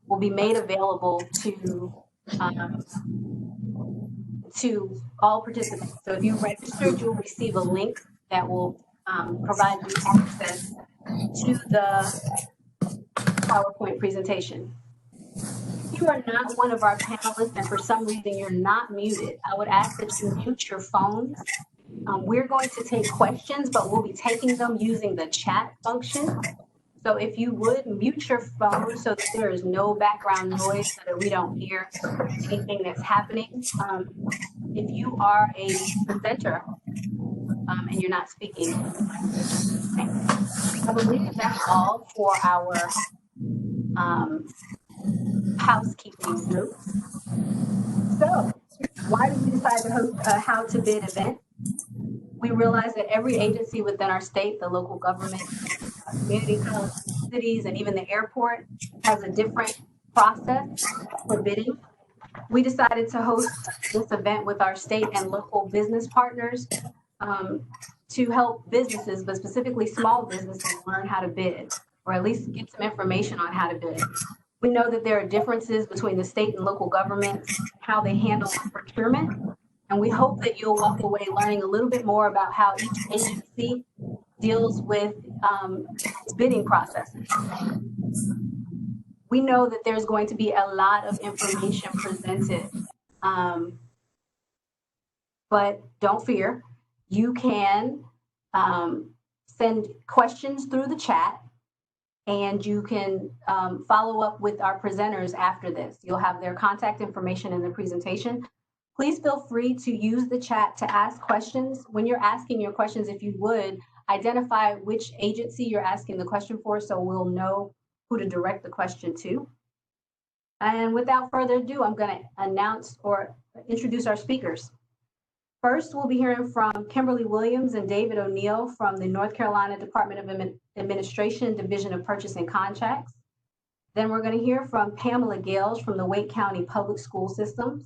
will be made available to all participants. So if you registered, you'll receive a link that will provide you access to the PowerPoint presentation. If you are not one of our panelists and for some reason you're not muted, I would ask that you mute your phones. We're going to take questions, but we'll be taking them using the chat function. So if you would mute your phone so that there is no background noise so that we don't hear anything that's happening. If you are a presenter and you're not speaking, I believe that's all for our housekeeping notes. So why did we decide to host a How to Bid event? We realize that every agency within our state, the local government, community college, cities, and even the airport has a different process for bidding. We decided to host this event with our state and local business partners to help businesses, but specifically small businesses, learn how to bid, or at least get some information on how to bid. We know that there are differences between the state and local governments, how they handle procurement, and we hope that you'll walk away learning a little bit more about how each agency deals with bidding processes. We know that there's going to be a lot of information presented, but don't fear. You can send questions through the chat, and you can follow up with our presenters after this. You'll have their contact information in the presentation. Please feel free to use the chat to ask questions. When you're asking your questions, if you would, identify which agency you're asking the question for so we'll know who to direct the question to. And without further ado, I'm going to announce or introduce our speakers. First, we'll be hearing from Kimberly Williams and David O'Neill from the North Carolina Department of Administration, Division of Purchase and Contracts. Then we're going to hear from Pamela Gales from the Wake County Public School Systems.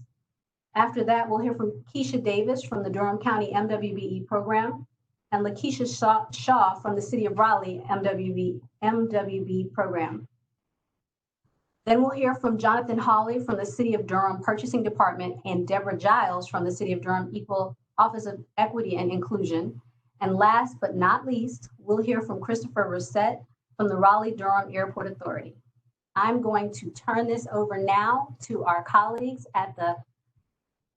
After that, we'll hear from Keisha Davis from the Durham County MWBE program and Lakeisha Shaw from the City of Raleigh MWB program. Then we'll hear from Jonathan Hawley from the City of Durham Purchasing Department and Deborah Giles from the City of Durham Equal Office of Equity and Inclusion. And last but not least, we'll hear from Christopher Rossett from the Raleigh-Durham Airport Authority. I'm going to turn this over now to our colleagues at the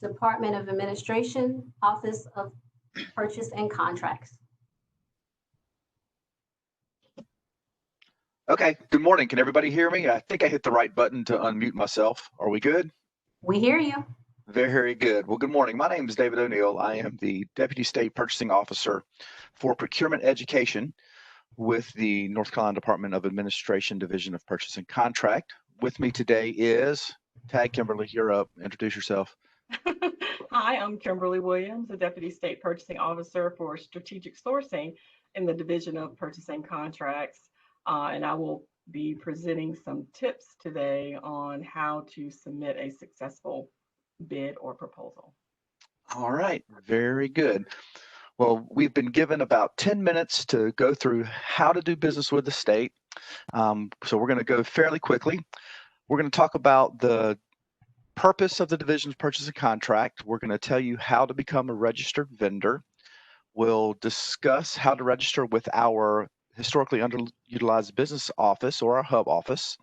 Department of Administration, Office of Purchase and Contracts. Okay, good morning. Can everybody hear me? I think I hit the right button to unmute myself. Are we good? We hear you. Very good. Well, good morning. My name is David O'Neill. I am the Deputy State Purchasing Officer for Procurement Education with the North Carolina Department of Administration, Division of Purchase and Contract. With me today is, tag Kimberly, you're up. Introduce yourself. Hi, I'm Kimberly Williams, the Deputy State Purchasing Officer for Strategic Sourcing in the Division of Purchasing Contracts. And I will be presenting some tips today on how to submit a successful bid or proposal. All right, very good. Well, we've been given about 10 minutes to go through how to do business with the state. So we're going to go fairly quickly. We're going to talk about the purpose of the Division of Purchase and Contract. We're going to tell you how to become a registered vendor. We'll discuss how to register with our historically underutilized business office or our hub office.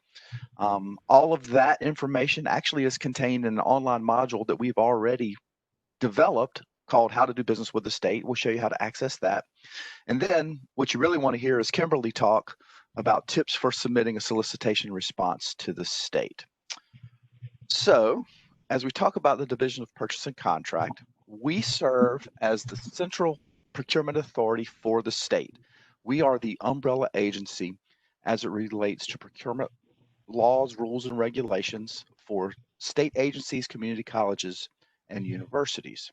All of that information actually is contained in an online module that we've already developed called How to Do Business with the State. We'll show you how to access that. And then what you really want to hear is Kimberly talk about tips for submitting a solicitation response to the state. So as we talk about the Division of Purchase and Contract, we serve as the central procurement authority for the state. We are the umbrella agency as it relates to procurement laws, rules, and regulations for state agencies, community colleges, and universities.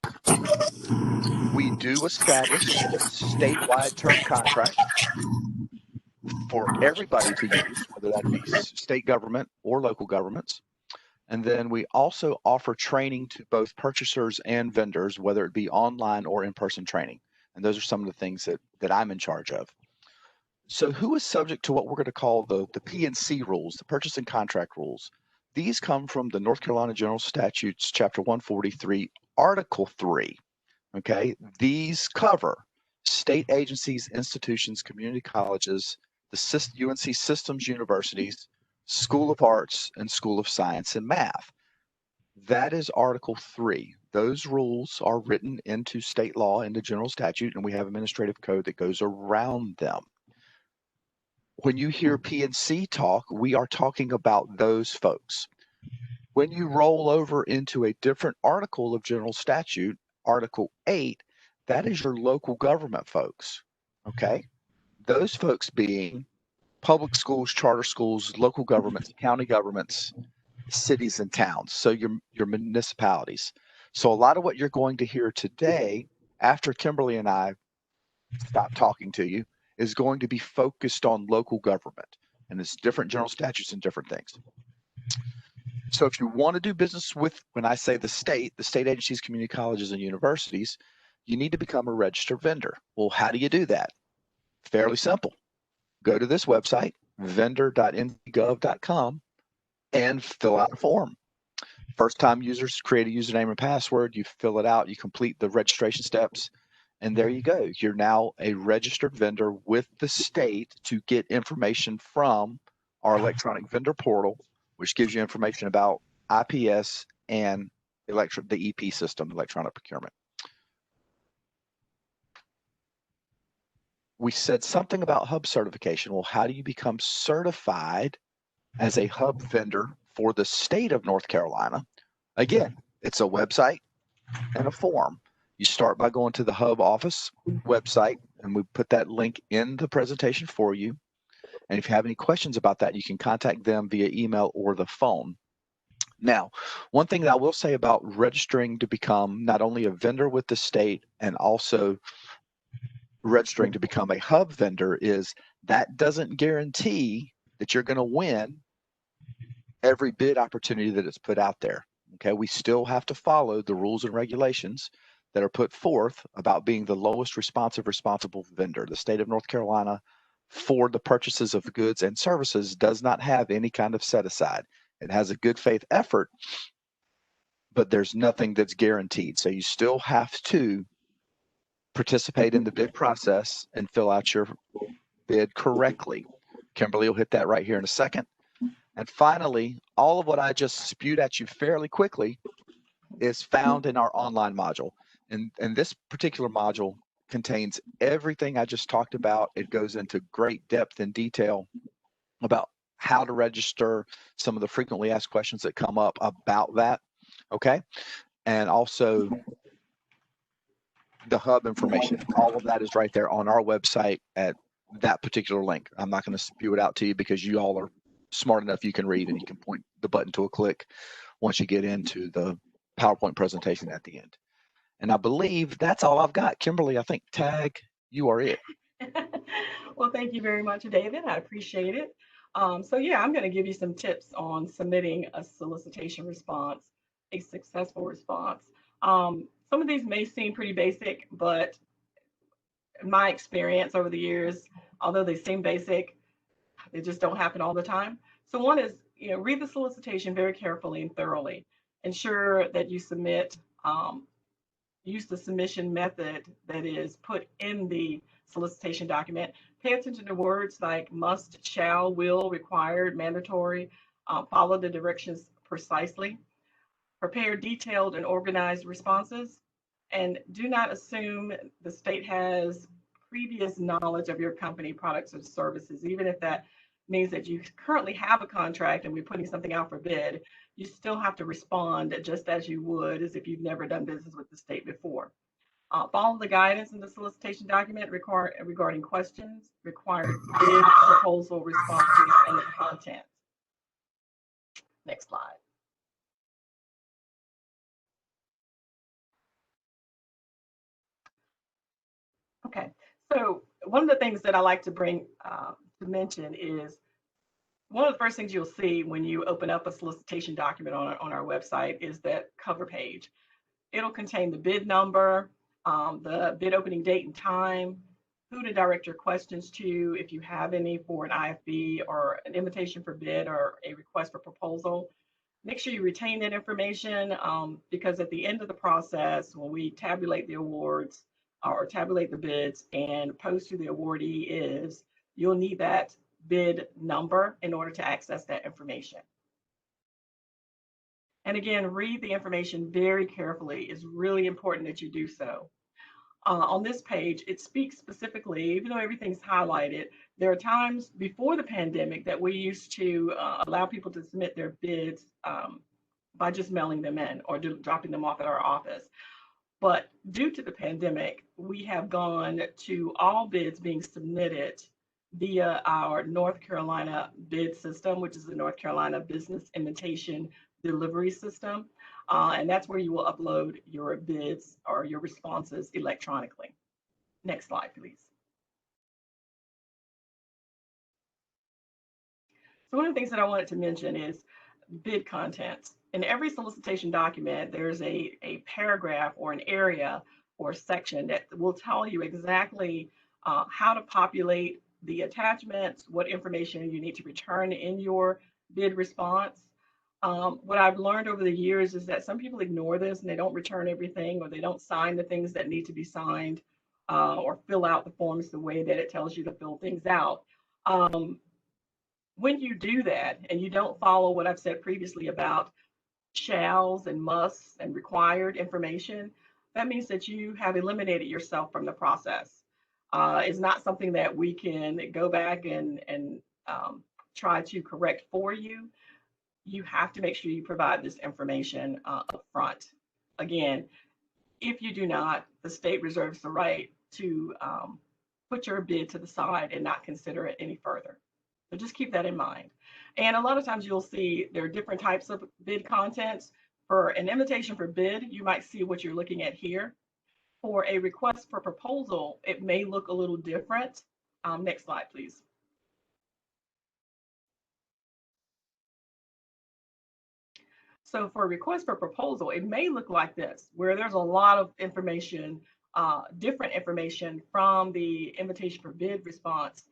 We do establish statewide term contracts for everybody to use, whether that be state government or local governments. And then we also offer training to both purchasers and vendors, whether it be online or in-person training. And those are some of the things that I'm in charge of. So who is subject to what we're going to call the P&C rules, the purchase and contract rules? These come from the North Carolina General Statutes, Chapter 143, Article 3. Okay, these cover state agencies, institutions, community colleges, the UNC systems, universities, School of Arts, and School of Science and Math. That is Article 3. Those rules are written into state law, into general statute, and we have administrative code that goes around them. When you hear P&C talk, we are talking about those folks. When you roll over into a different article of general statute, Article 8, that is your local government folks, okay? Those folks being public schools, charter schools, local governments, county governments, cities and towns, so your municipalities. So a lot of what you're going to hear today, after Kimberly and I stop talking to you, is going to be focused on local government, and it's different general statutes and different things. So if you want to do business with, when I say the state agencies, community colleges, and universities, you need to become a registered vendor. Well, how do you do that? Fairly simple. Go to this website, vendor.ncgov.com, and fill out a form. First-time users create a username and password. You fill it out. You complete the registration steps. And there you go. You're now a registered vendor with the state to get information from our electronic vendor portal, which gives you information about IPS and the EP system, electronic procurement. We said something about hub certification. Well, how do you become certified as a hub vendor for the state of North Carolina? Again, it's a website and a form. You start by going to the hub office website, and we put that link in the presentation for you. And if you have any questions about that, you can contact them via email or the phone. Now, one thing that I will say about registering to become not only a vendor with the state and also registering to become a hub vendor is that doesn't guarantee that you're going to win every bid opportunity that is put out there. Okay, we still have to follow the rules and regulations that are put forth about being the lowest responsible vendor. The state of North Carolina, for the purchases of goods and services, does not have any kind of set aside. It has a good faith effort, but there's nothing that's guaranteed. So you still have to participate in the bid process and fill out your bid correctly. Kimberly will hit that right here in a second. And finally, all of what I just spewed at you fairly quickly is found in our online module. And this particular module contains everything I just talked about. It goes into great depth and detail about how to register, some of the frequently asked questions that come up about that, okay? And also the hub information. All of that is right there on our website at that particular link. I'm not going to spew it out to you because you all are smart enough you can read and you can point the button to a click once you get into the PowerPoint presentation at the end. And I believe that's all I've got. Kimberly, I think tag, you are it. Well, thank you very much, David. I appreciate it. So yeah, I'm going to give you some tips on submitting a solicitation response, a successful response. Some of these may seem pretty basic, but in my experience over the years, although they seem basic, they just don't happen all the time. So one is, read the solicitation very carefully and thoroughly. Ensure that you submit, use the submission method that is put in the solicitation document. Pay attention to words like must, shall, will, required, mandatory. Follow the directions precisely. Prepare detailed and organized responses. And do not assume the state has previous knowledge of your company, products, or services, even if that means that you currently have a contract and we're putting something out for bid. You still have to respond just as you would as if you've never done business with the state before. Follow the guidance in the solicitation document regarding questions, required bid, proposal, responses, and the content. Next slide. Okay, so one of the things that I like to bring to mention is one of the first things you'll see when you open up a solicitation document on our website is that cover page. It'll contain the bid number, the bid opening date and time, who to direct your questions to if you have any for an IFB or an invitation for bid or a request for proposal. Make sure you retain that information because at the end of the process, when we tabulate the awards or tabulate the bids and post who the awardee is, you'll need that bid number in order to access that information. And again, read the information very carefully. It's really important that you do so. On this page, it speaks specifically, even though everything's highlighted, there are times before the pandemic that we used to allow people to submit their bids by just mailing them in or dropping them off at our office. But due to the pandemic, we have gone to all bids being submitted via our North Carolina bid system, which is the North Carolina Business Invitation Delivery System. And that's where you will upload your bids or your responses electronically. Next slide, please. So one of the things that I wanted to mention is bid contents. In every solicitation document, there's a paragraph or an area or section that will tell you exactly how to populate the attachments, what information you need to return in your bid response. What I've learned over the years is that some people ignore this and they don't return everything, or they don't sign the things that need to be signed, or fill out the forms the way that it tells you to fill things out. When you do that and you don't follow what I've said previously about shalls and musts and required information, that means that you have eliminated yourself from the process. It's not something that we can go back and try to correct for you. You have to make sure you provide this information up front. Again, if you do not, the state reserves the right to put your bid to the side and not consider it any further. So just keep that in mind. And a lot of times you'll see there are different types of bid contents. For an invitation for bid, you might see what you're looking at here. For a request for proposal, it may look a little different. Next slide, please. So for a request for proposal, it may look like this, where there's a lot of information, different information from the invitation for bid response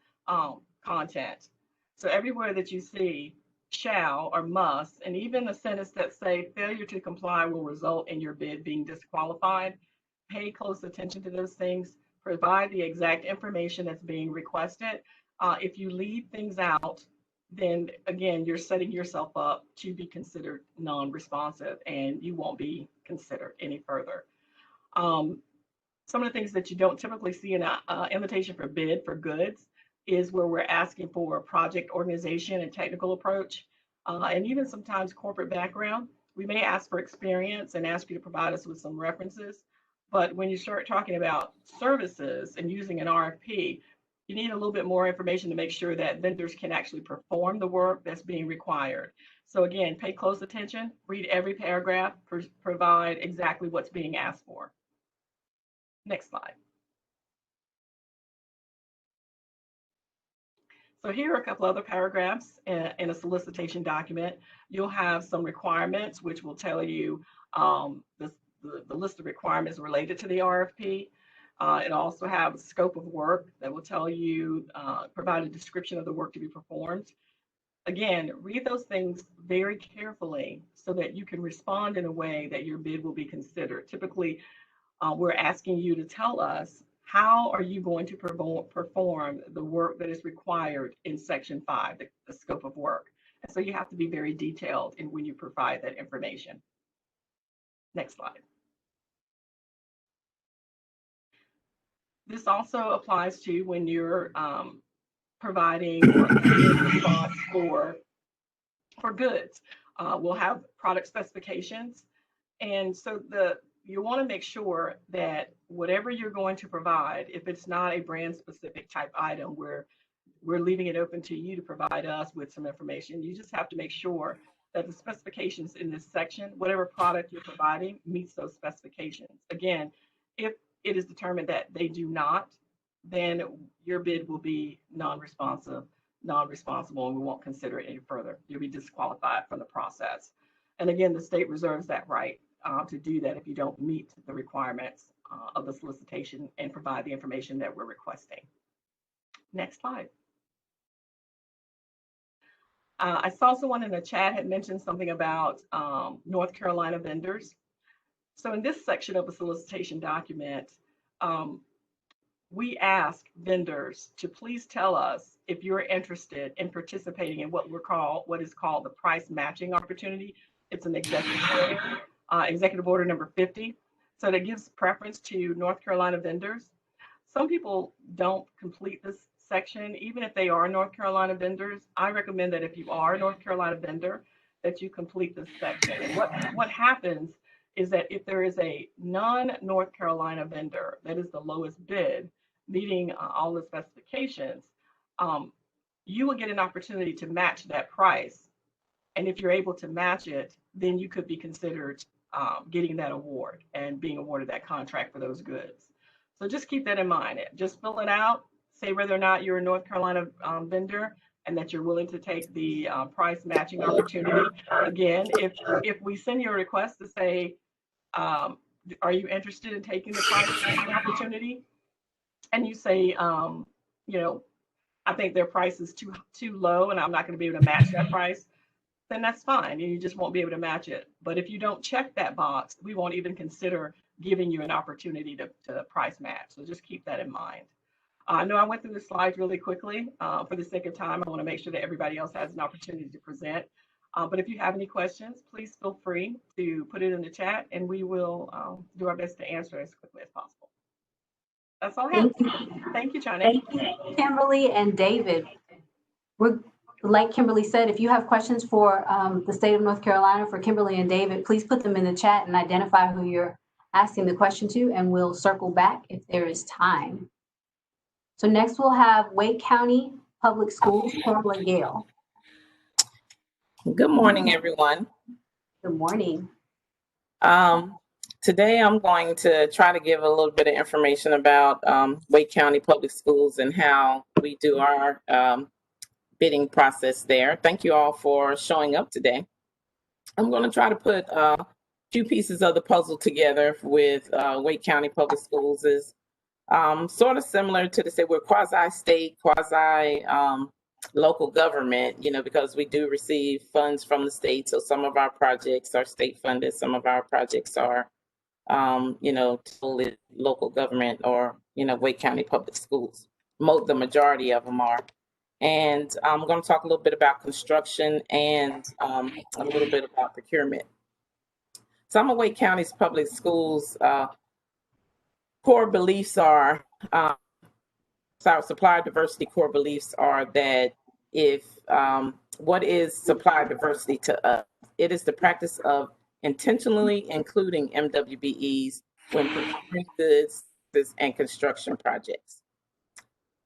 content. So everywhere that you see shall or must, and even a sentence that say failure to comply will result in your bid being disqualified, pay close attention to those things, provide the exact information that's being requested. If you leave things out, then again, you're setting yourself up to be considered non-responsive and you won't be considered any further. Some of the things that you don't typically see in an invitation for bid for goods is where we're asking for a project organization and technical approach, and even sometimes corporate background. We may ask for experience and ask you to provide us with some references, but when you start talking about services and using an RFP, you need a little bit more information to make sure that vendors can actually perform the work that's being required. So again, pay close attention, read every paragraph, provide exactly what's being asked for. Next slide. So here are a couple other paragraphs in a solicitation document. You'll have some requirements, which will tell you the list of requirements related to the RFP. It also have a scope of work that will tell you, provide a description of the work to be performed. Again, read those things very carefully so that you can respond in a way that your bid will be considered. Typically, we're asking you to tell us how are you going to perform the work that is required in Section 5, the scope of work. And so you have to be very detailed in when you provide that information. Next slide. This also applies to when you're providing a response for goods. We'll have product specifications. And so you want to make sure that whatever you're going to provide, if it's not a brand specific type item where we're leaving it open to you to provide us with some information, you just have to make sure that the specifications in this section, whatever product you're providing, meets those specifications. Again, if it is determined that they do not, then your bid will be non-responsible, and we won't consider it any further. You'll be disqualified from the process. And again, the state reserves that right to do that if you don't meet the requirements of the solicitation and provide the information that we're requesting. Next slide. I saw someone in the chat had mentioned something about North Carolina vendors. So in this section of the solicitation document, we ask vendors to please tell us if you're interested in participating in what is called the price matching opportunity. It's an executive order number 50. So that gives preference to North Carolina vendors. Some people don't complete this section, even if they are North Carolina vendors. I recommend that if you are a North Carolina vendor, that you complete this section. And what happens is that if there is a non-North Carolina vendor that is the lowest bid, meeting all the specifications, you will get an opportunity to match that price. And if you're able to match it, then you could be considered getting that award and being awarded that contract for those goods. So just keep that in mind. Just fill it out, say whether or not you're a North Carolina vendor and that you're willing to take the price matching opportunity. Again, if we send you a request to say, are you interested in taking the price matching opportunity? And you say, you know, I think their price is too low and I'm not going to be able to match that price, then that's fine. And you just won't be able to match it. But if you don't check that box, we won't even consider giving you an opportunity to price match. So just keep that in mind. I know I went through the slides really quickly. For the sake of time, I want to make sure that everybody else has an opportunity to present. But if you have any questions, please feel free to put it in the chat and we will do our best to answer as quickly as possible. That's all I have. Thank you, China. Thank you, Kimberly and David. Like Kimberly said, if you have questions for the state of North Carolina, for Kimberly and David, please put them in the chat and identify who you're asking the question to, and we'll circle back if there is time. So next we'll have Wake County Public Schools, Pamela Gale. Good morning, everyone. Good morning. Today I'm going to try to give a little bit of information about Wake County Public Schools and how we do our bidding process there. Thank you all for showing up today. I'm going to try to put a few pieces of the puzzle together with Wake County Public Schools. Is sort of similar to say we're quasi-state, quasi-local government, you know, because we do receive funds from the state. So some of our projects are state funded, some of our projects are you know, totally local government or, you know, Wake County Public Schools. The majority of them are. And I'm going to talk a little bit about construction and a little bit about procurement. Some of Wake County's public schools core beliefs are, supplier diversity core beliefs are that what is supplier diversity to us? It is the practice of intentionally including MWBEs when procuring goods and construction projects.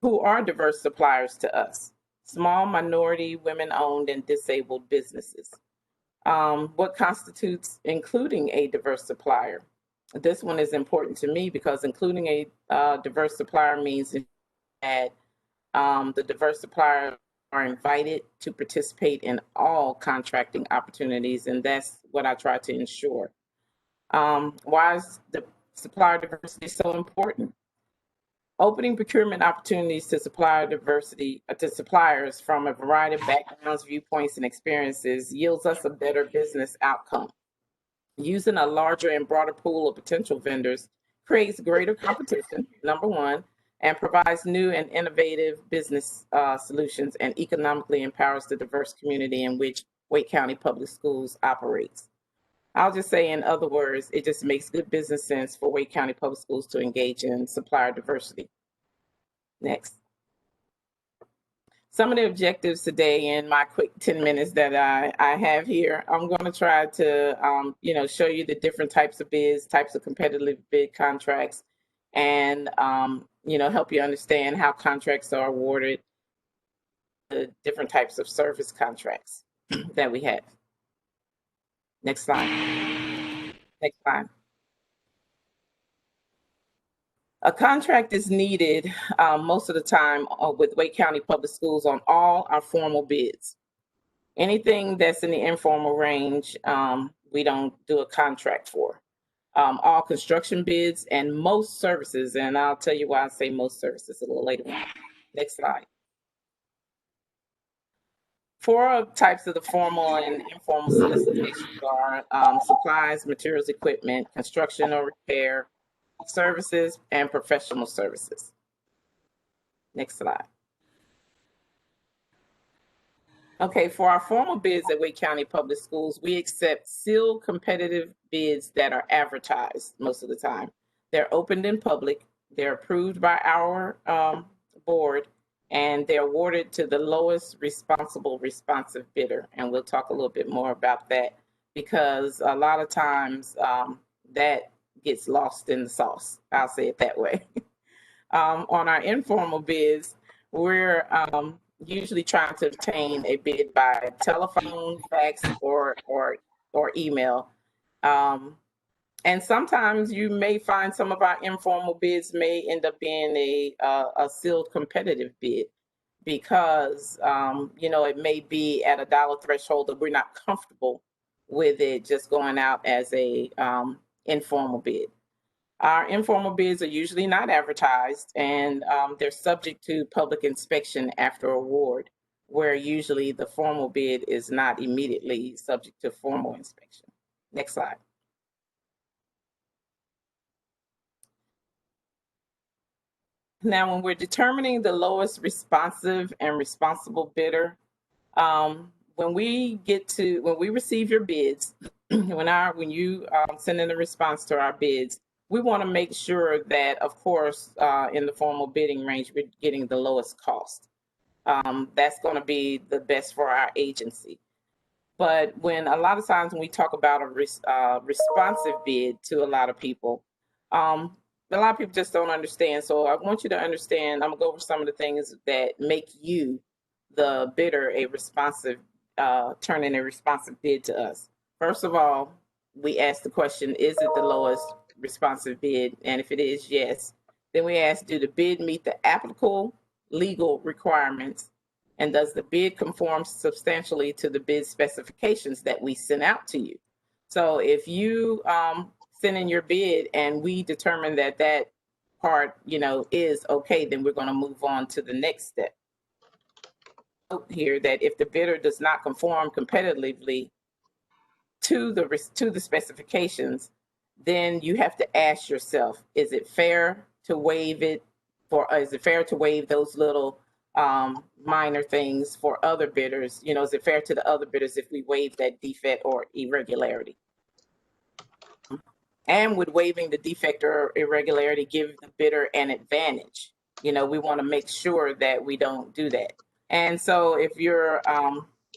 Who are diverse suppliers to us? Small, minority, women-owned, and disabled businesses. What constitutes including a diverse supplier? This one is important to me because including a diverse supplier means that the diverse supplier are invited to participate in all contracting opportunities, and that's what I try to ensure. Why is the supplier diversity so important? Opening procurement opportunities to suppliers from a variety of backgrounds, viewpoints, and experiences yields us a better business outcome. Using a larger and broader pool of potential vendors creates greater competition, number one, and provides new and innovative business solutions and economically empowers the diverse community in which Wake County Public Schools operates. I'll just say, in other words, it just makes good business sense for Wake County Public Schools to engage in supplier diversity. Next. Some of the objectives today in my quick 10 minutes that I have here, I'm going to try to, you know, show you the different types of bids, types of competitive bid contracts, and, you know, help you understand how contracts are awarded, the different types of service contracts that we have. Next slide. Next slide. A contract is needed most of the time with Wake County Public Schools on all our formal bids. Anything that's in the informal range, we don't do a contract for. All construction bids and most services, and I'll tell you why I say most services a little later on. Next slide. 4 types of the formal and informal solicitations are supplies, materials, equipment, construction or repair, services, and professional services. Next slide. Okay, for our formal bids at Wake County Public Schools, we accept sealed competitive bids that are advertised most of the time. They're opened in public, they're approved by our board, and they're awarded to the lowest responsive bidder. And we'll talk a little bit more about that because a lot of times that gets lost in the sauce. I'll say it that way. On our informal bids, we're usually trying to obtain a bid by telephone, fax, or email. And sometimes you may find some of our informal bids may end up being a sealed competitive bid because it may be at a dollar threshold that we're not comfortable with it just going out as a informal bid. Our informal bids are usually not advertised, and they're subject to public inspection after award, where usually the formal bid is not immediately subject to formal inspection. Next slide. Now, when we're determining the lowest responsive and responsible bidder, when we receive your bids, when you send in a response to our bids, we want to make sure that, of course, in the formal bidding range, we're getting the lowest cost. That's going to be the best for our agency. But when a lot of times when we talk about a responsive bid to a lot of people just don't understand. So I want you to understand, I'm going to go over some of the things that make you, the bidder, a responsive, turn in a responsive bid to us. First of all, we ask the question, is it the lowest responsive bid? And if it is, yes. Then we ask, do the bid meet the applicable legal requirements? And does the bid conform substantially to the bid specifications that we sent out to you? So if you send in your bid and we determine that that part, is okay, then we're going to move on to the next step. Note here that if the bidder does not conform competitively to the specifications, then you have to ask yourself, is it fair to waive it, or is it fair to waive those little minor things for other bidders? Is it fair to the other bidders if we waive that defect or irregularity? And would waiving the defect or irregularity give the bidder an advantage? We want to make sure that we don't do that. And so if you're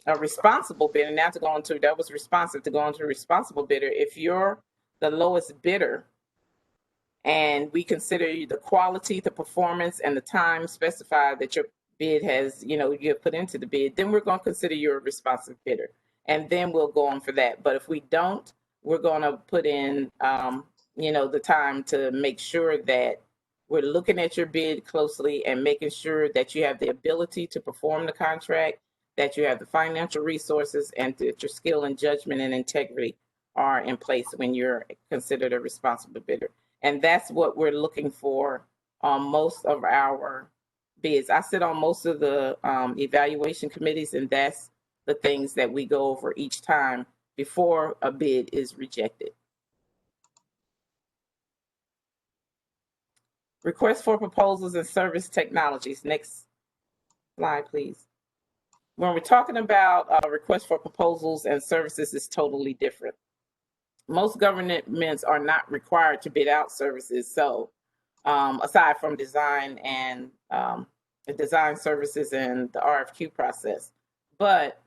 a responsible bidder, now to go into, that was responsive, to go into a responsible bidder, if you're the lowest bidder and we consider the quality, the performance, and the time specified that your bid has, you have put into the bid, then we're going to consider you a responsive bidder. And then we'll go on for that. But if we don't, we're going to put in, the time to make sure that we're looking at your bid closely and making sure that you have the ability to perform the contract, that you have the financial resources, and that your skill and judgment and integrity are in place when you're considered a responsible bidder. And that's what we're looking for on most of our bids. I sit on most of the evaluation committees, and that's the things that we go over each time before a bid is rejected. Request for proposals and service technologies. Next slide, please. When we're talking about request for proposals and services, is totally different. Most governments are not required to bid out services. So aside from design and the design services and the RFQ process, but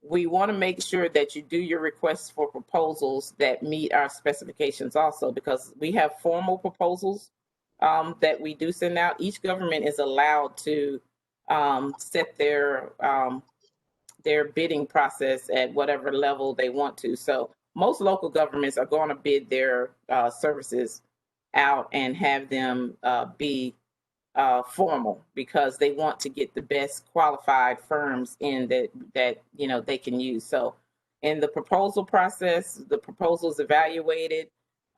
we want to make sure that you do your requests for proposals that meet our specifications also, because we have formal proposals that we do send out. Each government is allowed to set their bidding process at whatever level they want to. So most local governments are going to bid their services out and have them be formal, because they want to get the best qualified firms in that they can use. So in the proposal process, the proposal is evaluated,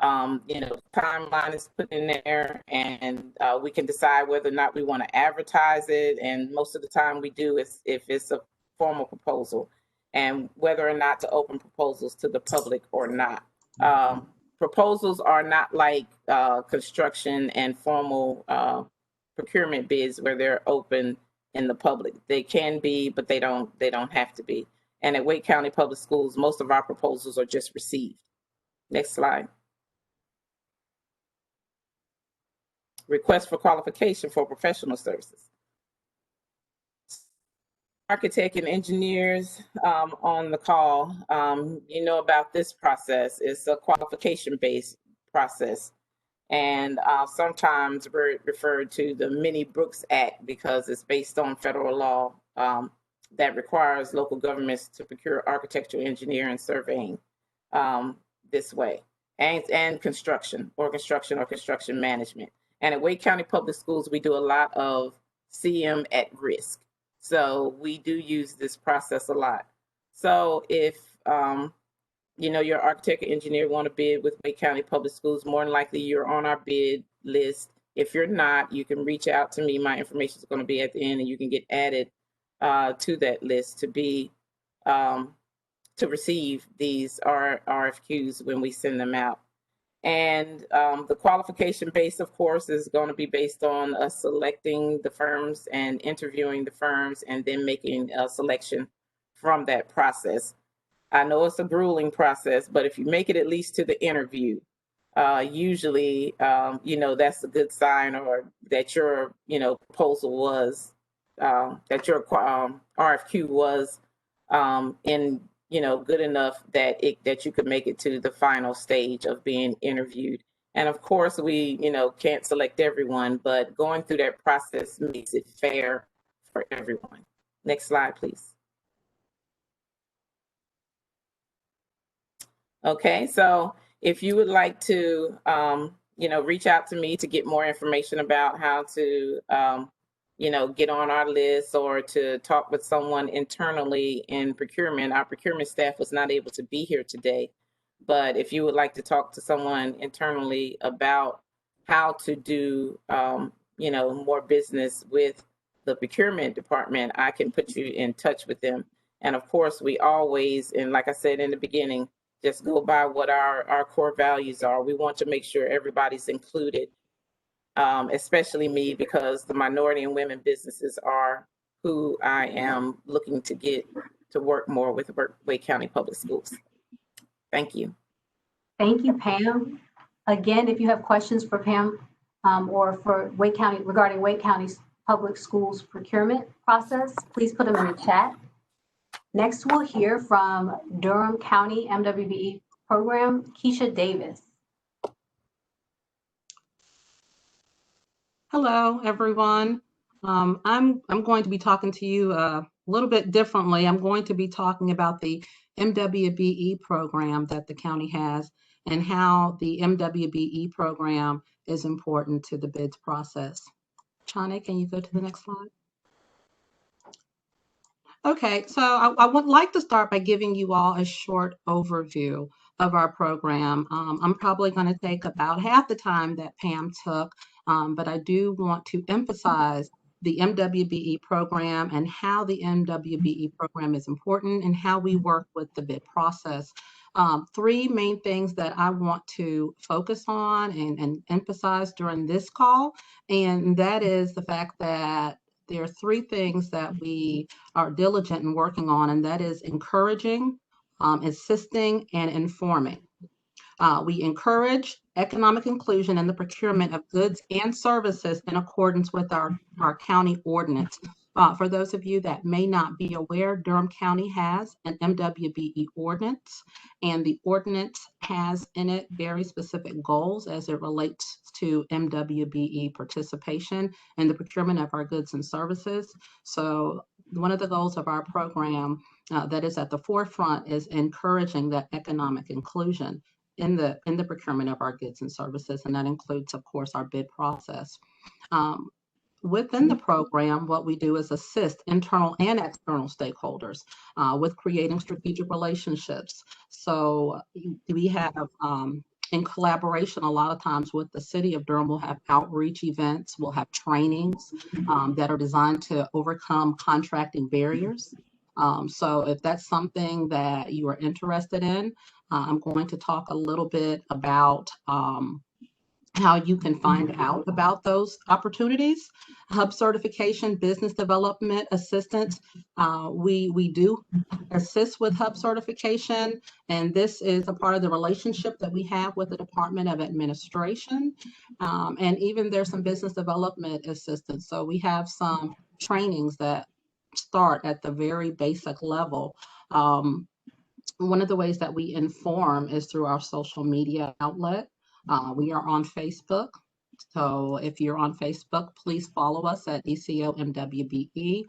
timeline is put in there, and we can decide whether or not we want to advertise it. And most of the time we do if it's a formal proposal, and whether or not to open proposals to the public or not. Proposals are not like construction and formal procurement bids where they're open in the public. They can be, but they don't have to be. And at Wake County Public Schools, most of our proposals are just received. Next slide. Request for qualification for professional services. Architect and engineers on the call, you know about this process. It's a qualification-based process. And sometimes we're referred to the Mini Brooks Act because it's based on federal law that requires local governments to procure architectural, engineering, and surveying this way, and construction or construction management. And at Wake County Public Schools, we do a lot of CM at risk. So we do use this process a lot. So if your architect or engineer want to bid with Wake County Public Schools, more than likely you're on our bid list. If you're not, you can reach out to me. My information is going to be at the end, and you can get added to that list to be to receive these RFQs when we send them out. And the qualification base, of course, is going to be based on us selecting the firms and interviewing the firms and then making a selection from that process. I know it's a grueling process, but if you make it at least to the interview, usually, that's a good sign, or that your, proposal was, that your RFQ was good enough that you could make it to the final stage of being interviewed. And of course, we, can't select everyone, but going through that process makes it fair for everyone. Next slide, please. Okay, so if you would like to, reach out to me to get more information about how to, get on our list, or to talk with someone internally in procurement. Our procurement staff was not able to be here today, but if you would like to talk to someone internally about how to do, more business with the procurement department, I can put you in touch with them. And of course, we always, and like I said in the beginning, just go by what our core values are. We want to make sure everybody's included, especially me, because the minority and women businesses are who I am looking to get to work more with Wake County Public Schools. Thank you. Thank you, Pam. Again, if you have questions for Pam or for Wake County regarding Wake County's public schools procurement process, please put them in the chat. Next, we'll hear from Durham County MWBE program, Keisha Davis. Hello, everyone. I'm going to be talking to you a little bit differently. I'm going to be talking about the MWBE program that the county has and how the MWBE program is important to the bids process. Chani, can you go to the next slide? Okay, so I would like to start by giving you all a short overview of our program. I'm probably going to take about half the time that Pam took, but I do want to emphasize the MWBE program and how the MWBE program is important and how we work with the bid process. Three main things that I want to focus on and emphasize during this call, and that is the fact that there are three things that we are diligent in working on, and that is encouraging, assisting, and informing. We encourage economic inclusion in the procurement of goods and services in accordance with our county ordinance. For those of you that may not be aware, Durham County has an MWBE ordinance, and the ordinance has in it very specific goals as it relates to MWBE participation in the procurement of our goods and services. So one of the goals of our program that is at the forefront is encouraging that economic inclusion in the procurement of our goods and services, and that includes, of course, our bid process. Within the program, what we do is assist internal and external stakeholders with creating strategic relationships. So we have, in collaboration, a lot of times with the city of Durham, we'll have outreach events, we'll have trainings that are designed to overcome contracting barriers. So if that's something that you are interested in, I'm going to talk a little bit about how you can find out about those opportunities. Hub certification, business development assistance. We do assist with hub certification, and this is a part of the relationship that we have with the Department of Administration. And even there's some business development assistance. So we have some trainings that start at the very basic level. One of the ways that we inform is through our social media outlet. We are on Facebook. So if you're on Facebook, please follow us at ECOMWBE.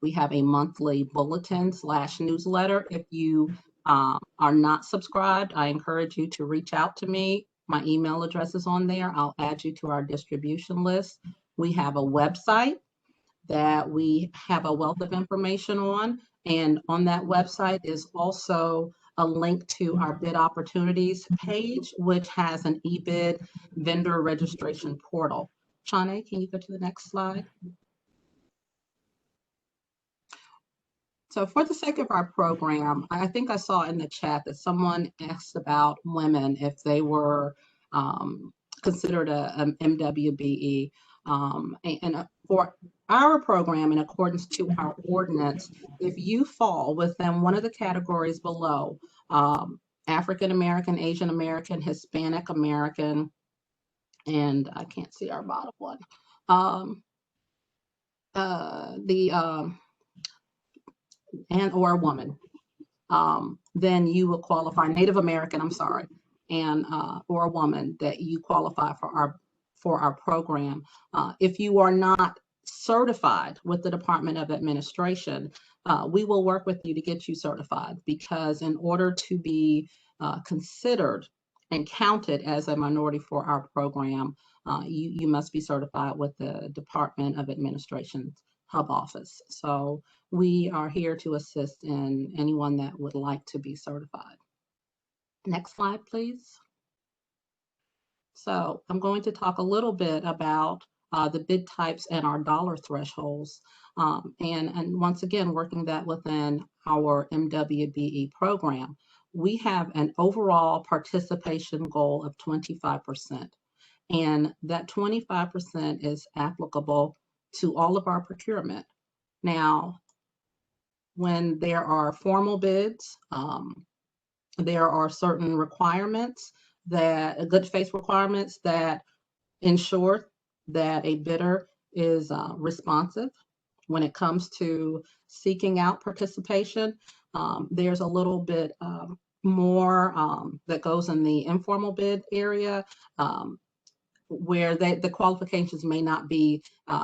We have a monthly bulletin / newsletter. If you are not subscribed, I encourage you to reach out to me. My email address is on there. I'll add you to our distribution list. We have a website that we have a wealth of information on. And on that website is also a link to our bid opportunities page, which has an eBid vendor registration portal. Shawnee, can you go to the next slide? So for the sake of our program, I think I saw in the chat that someone asked about women if they were considered an MWBE. And for our program, in accordance to our ordinance, if you fall within one of the categories below, African American, Asian American, Hispanic American, and I can't see our bottom one, and or a woman, then you will qualify. Native American, I'm sorry, and or a woman, that you qualify for our program. If you are not certified with the Department of Administration, we will work with you to get you certified, because in order to be considered and counted as a minority for our program, you must be certified with the Department of Administration hub office. So we are here to assist in anyone that would like to be certified. Next slide, please. So I'm going to talk a little bit about the bid types and our dollar thresholds. And once again, working that within our MWBE program, we have an overall participation goal of 25%. And that 25% is applicable to all of our procurement. Now, when there are formal bids, there are certain requirements, that good faith requirements that ensure that a bidder is responsive when it comes to seeking out participation. There's a little bit more that goes in the informal bid area, where the qualifications may not be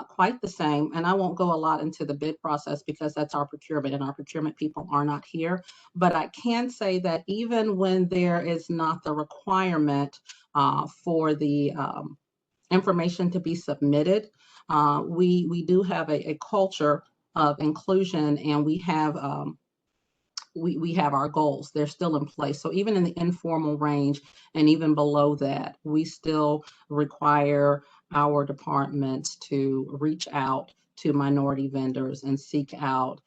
quite the same. And I won't go a lot into the bid process because that's our procurement, and our procurement people are not here. But I can say that even when there is not the requirement for the information to be submitted, we do have a culture of inclusion, and we have our goals. They're still in place. So even in the informal range and even below that, we still require our departments to reach out to minority vendors and seek out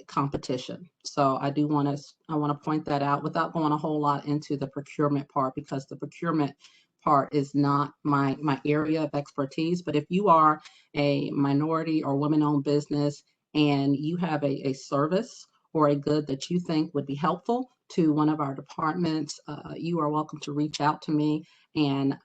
competition. So I want to point that out without going a whole lot into the procurement part, because the procurement part is not my area of expertise. But if you are a minority or women-owned business and you have a service or a good that you think would be helpful to one of our departments, you are welcome to reach out to me. And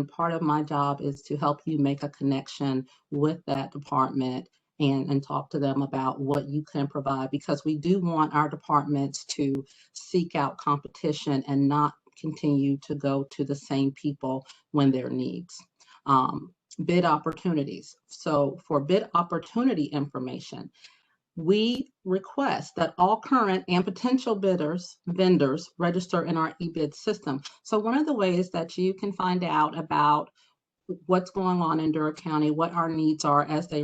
part of my job is to help you make a connection with that department and talk to them about what you can provide, because we do want our departments to seek out competition and not continue to go to the same people when their needs. Bid opportunities. So for bid opportunity information, we request that all current and potential vendors register in our eBid system. So one of the ways that you can find out about what's going on in Durham County, what our needs are as they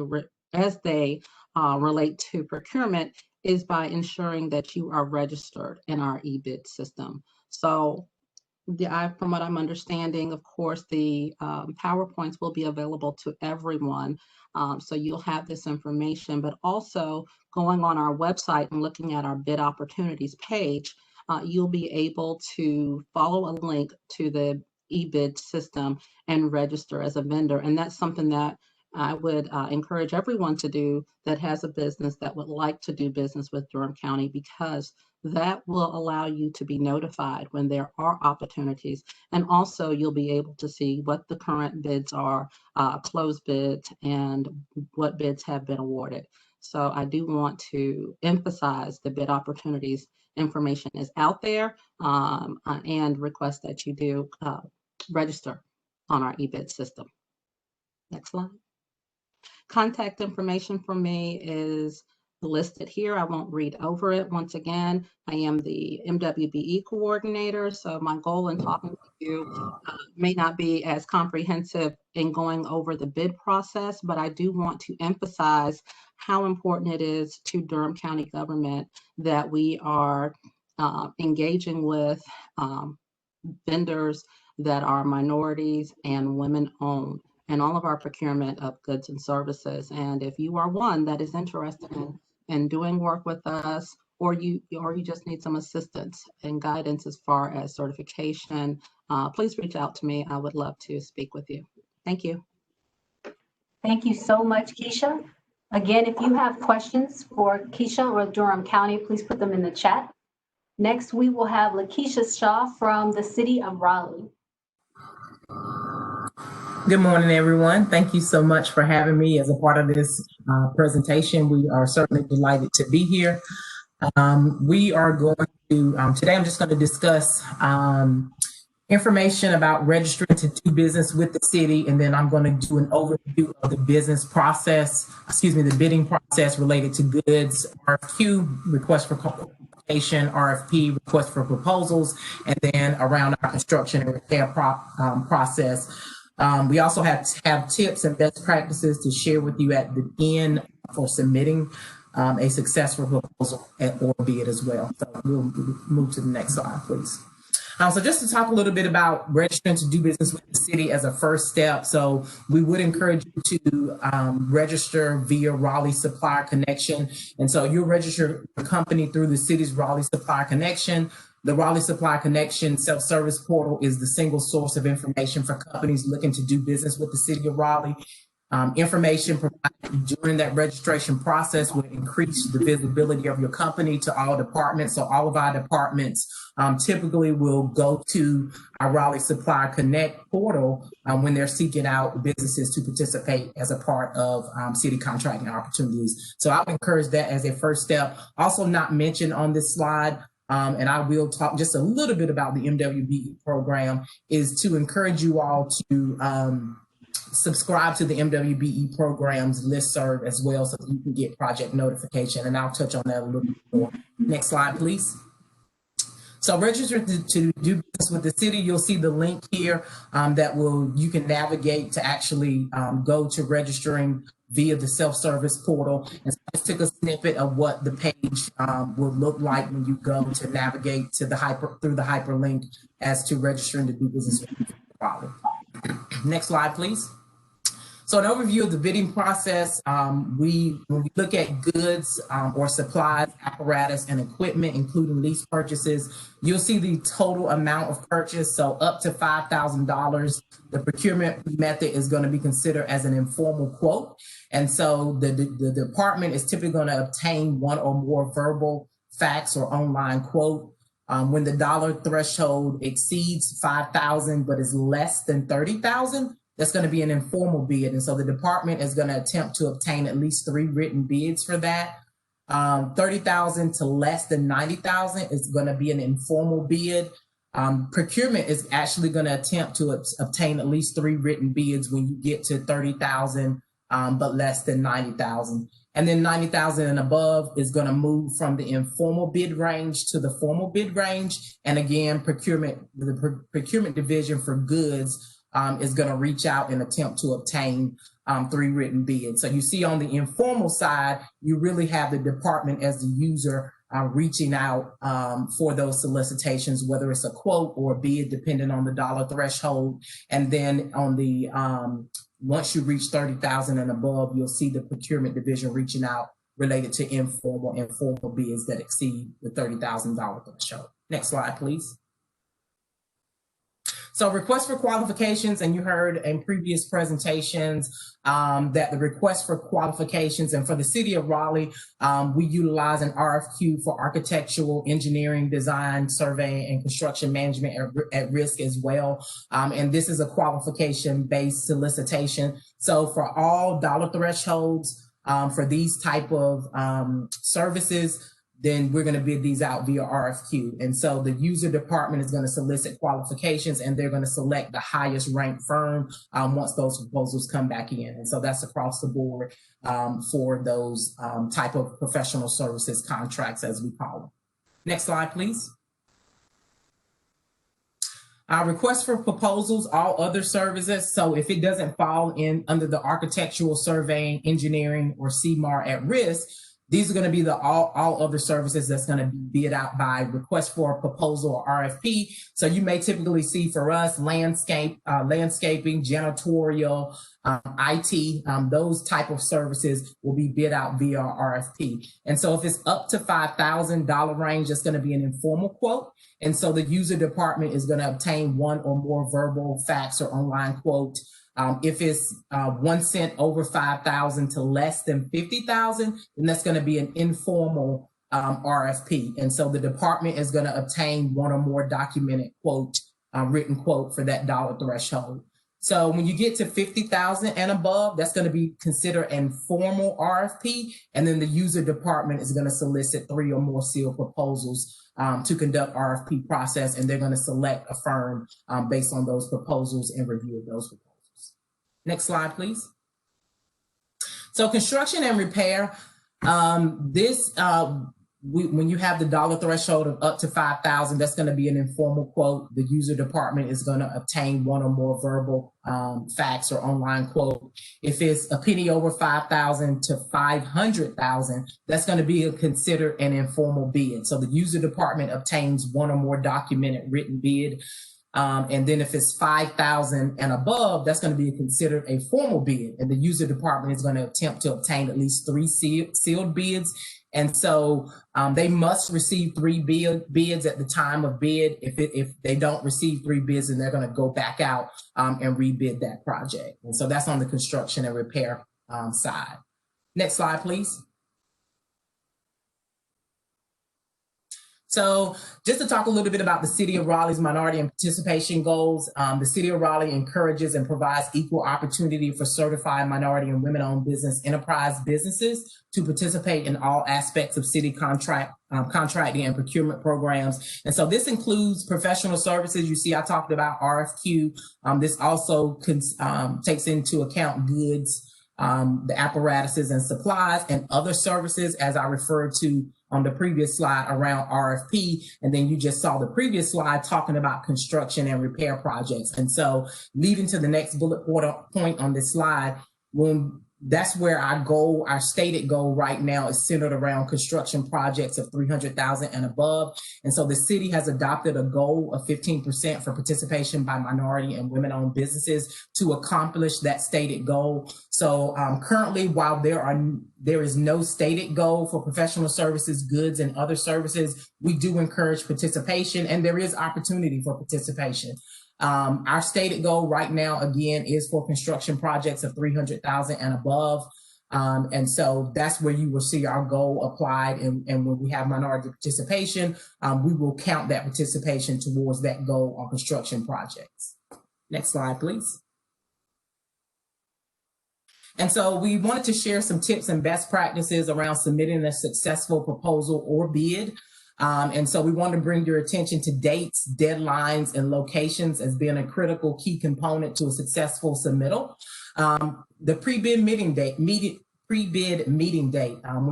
relate to procurement, is by ensuring that you are registered in our eBid system. So from what I'm understanding, of course, the PowerPoints will be available to everyone. So you'll have this information, but also going on our website and looking at our bid opportunities page, you'll be able to follow a link to the eBid system and register as a vendor. And that's something that I would encourage everyone to do that has a business that would like to do business with Durham County, because that will allow you to be notified when there are opportunities. And also you'll be able to see what the current bids are, closed bids, and what bids have been awarded. So I do want to emphasize the bid opportunities information is out there, and request that you do register on our eBid system. Next slide. Contact information for me is listed here. I won't read over it. Once again, I am the MWBE coordinator, so my goal in talking to you may not be as comprehensive in going over the bid process, but I do want to emphasize how important it is to Durham County government that we are engaging with vendors that are minorities and women-owned and all of our procurement of goods and services. And if you are one that is interested in doing work with us, or you just need some assistance and guidance as far as certification, please reach out to me. I would love to speak with you. Thank you. Thank you so much, Keisha. Again, if you have questions for Keisha or Durham County, please put them in the chat. Next, we will have Lakeisha Shaw from the city of Raleigh. Good morning, everyone. Thank you so much for having me as a part of this presentation. We are certainly delighted to be here. We are going to, today I'm just going to discuss information about registering to do business with the city, and then I'm going to do an overview of the business process, the bidding process related to goods, RFQ, request for qualification, RFP, request for proposals, and then around our construction and repair process. We also have tips and best practices to share with you at the end for submitting a successful proposal or bid as well. So we'll move to the next slide, please. So just to talk a little bit about registering to do business with the city as a first step. So we would encourage you to register via Raleigh Supplier Connection. And so you'll register your company through the city's Raleigh Supplier Connection. The Raleigh Supply Connection self-service portal is the single source of information for companies looking to do business with the city of Raleigh. Information provided during that registration process will increase the visibility of your company to all departments. So all of our departments typically will go to our Raleigh Supply Connect portal when they're seeking out businesses to participate as a part of city contracting opportunities. So I would encourage that as a first step. Also not mentioned on this slide, and I will talk just a little bit about the MWBE program, is to encourage you all to subscribe to the MWBE program's listserv as well, so that you can get project notification. And I'll touch on that a little bit more. Next slide, please. So register to do business with the city. You'll see the link here that you can navigate to actually go to registering via the self-service portal. And so I just took a snippet of what the page will look like when you go to navigate to through the hyperlink as to registering to do business with the Raleigh. Next slide, please. So an overview of the bidding process, when we look at goods or supplies, apparatus, and equipment, including lease purchases, you'll see the total amount of purchase, so up to $5,000. The procurement method is going to be considered as an informal quote. And so the department is typically going to obtain one or more verbal, fax, or online quote. When the dollar threshold exceeds $5,000 but is less than $30,000, that's going to be an informal bid. And so the department is going to attempt to obtain at least 3 written bids for that. $30,000 to less than $90,000 is going to be an informal bid. Procurement is actually going to attempt to obtain at least 3 written bids when you get to $30,000, but less than $90,000. And then $90,000 and above is going to move from the informal bid range to the formal bid range. And again, the procurement division for goods is going to reach out and attempt to obtain 3 written bids. So you see on the informal side, you really have the department as the user reaching out for those solicitations, whether it's a quote or a bid, depending on the dollar threshold. And then on the once you reach 30,000 and above, you'll see the procurement division reaching out related to informal and formal bids that exceed the $30,000 threshold. Next slide, please. So request for qualifications, and you heard in previous presentations that the request for qualifications, and for the city of Raleigh, we utilize an RFQ for architectural, engineering, design, survey, and construction management at risk as well. And this is a qualification-based solicitation. So for all dollar thresholds for these type of services, then we're going to bid these out via RFQ. And so the user department is going to solicit qualifications, and they're going to select the highest ranked firm once those proposals come back in. And so that's across the board for those type of professional services contracts, as we call them. Next slide, please. Request for proposals, all other services. So if it doesn't fall in under the architectural, surveying, engineering, or CMAR at risk, these are going to be the all other services that's going to be bid out by request for a proposal or RFP. So you may typically see for us landscaping, janitorial, IT, those type of services will be bid out via RFP. And so if it's up to $5,000 range, it's going to be an informal quote. And so the user department is going to obtain 1 or more verbal, fax, or online quote. If it's 1 cent over 5,000 to less than 50,000, then that's going to be an informal RFP. And so the department is going to obtain 1 or more documented quote, written quote for that dollar threshold. So when you get to 50,000 and above, that's going to be considered an informal RFP. And then the user department is going to solicit 3 or more sealed proposals to conduct RFP process. And they're going to select a firm based on those proposals and review of those proposals. Next slide, please. So construction and repair, when you have the dollar threshold of up to 5,000, that's going to be an informal quote. The user department is going to obtain 1 or more verbal, fax, or online quote. If it's a penny over 5,000 to 500,000, that's going to be considered an informal bid. So the user department obtains 1 or more documented written bid. And then if it's 5,000 and above, that's going to be considered a formal bid. And the user department is going to attempt to obtain at least 3 sealed bids. And so they must receive 3 bids at the time of bid. If they don't receive 3 bids, then they're going to go back out and rebid that project. And so that's on the construction and repair side. Next slide, please. So just to talk a little bit about the City of Raleigh's minority and participation goals, the City of Raleigh encourages and provides equal opportunity for certified minority and women-owned business enterprise businesses to participate in all aspects of city contracting and procurement programs. And so this includes professional services. You see, I talked about RFQ. This also takes into account goods, the apparatuses and supplies, and other services, as I referred to on the previous slide around RFP. And then you just saw the previous slide talking about construction and repair projects. And so leading to the next bullet point on this slide, that's where our stated goal right now is centered around construction projects of 300,000 and above. And so the city has adopted a goal of 15% for participation by minority and women-owned businesses to accomplish that stated goal. So currently, while there is no stated goal for professional services, goods, and other services, we do encourage participation, and there is opportunity for participation. Our stated goal right now, again, is for construction projects of 300,000 and above. And so that's where you will see our goal applied. And when we have minority participation, we will count that participation towards that goal on construction projects. Next slide, please. And so we wanted to share some tips and best practices around submitting a successful proposal or bid. And so we want to bring your attention to dates, deadlines, and locations as being a critical key component to a successful submittal. The pre-bid meeting date, when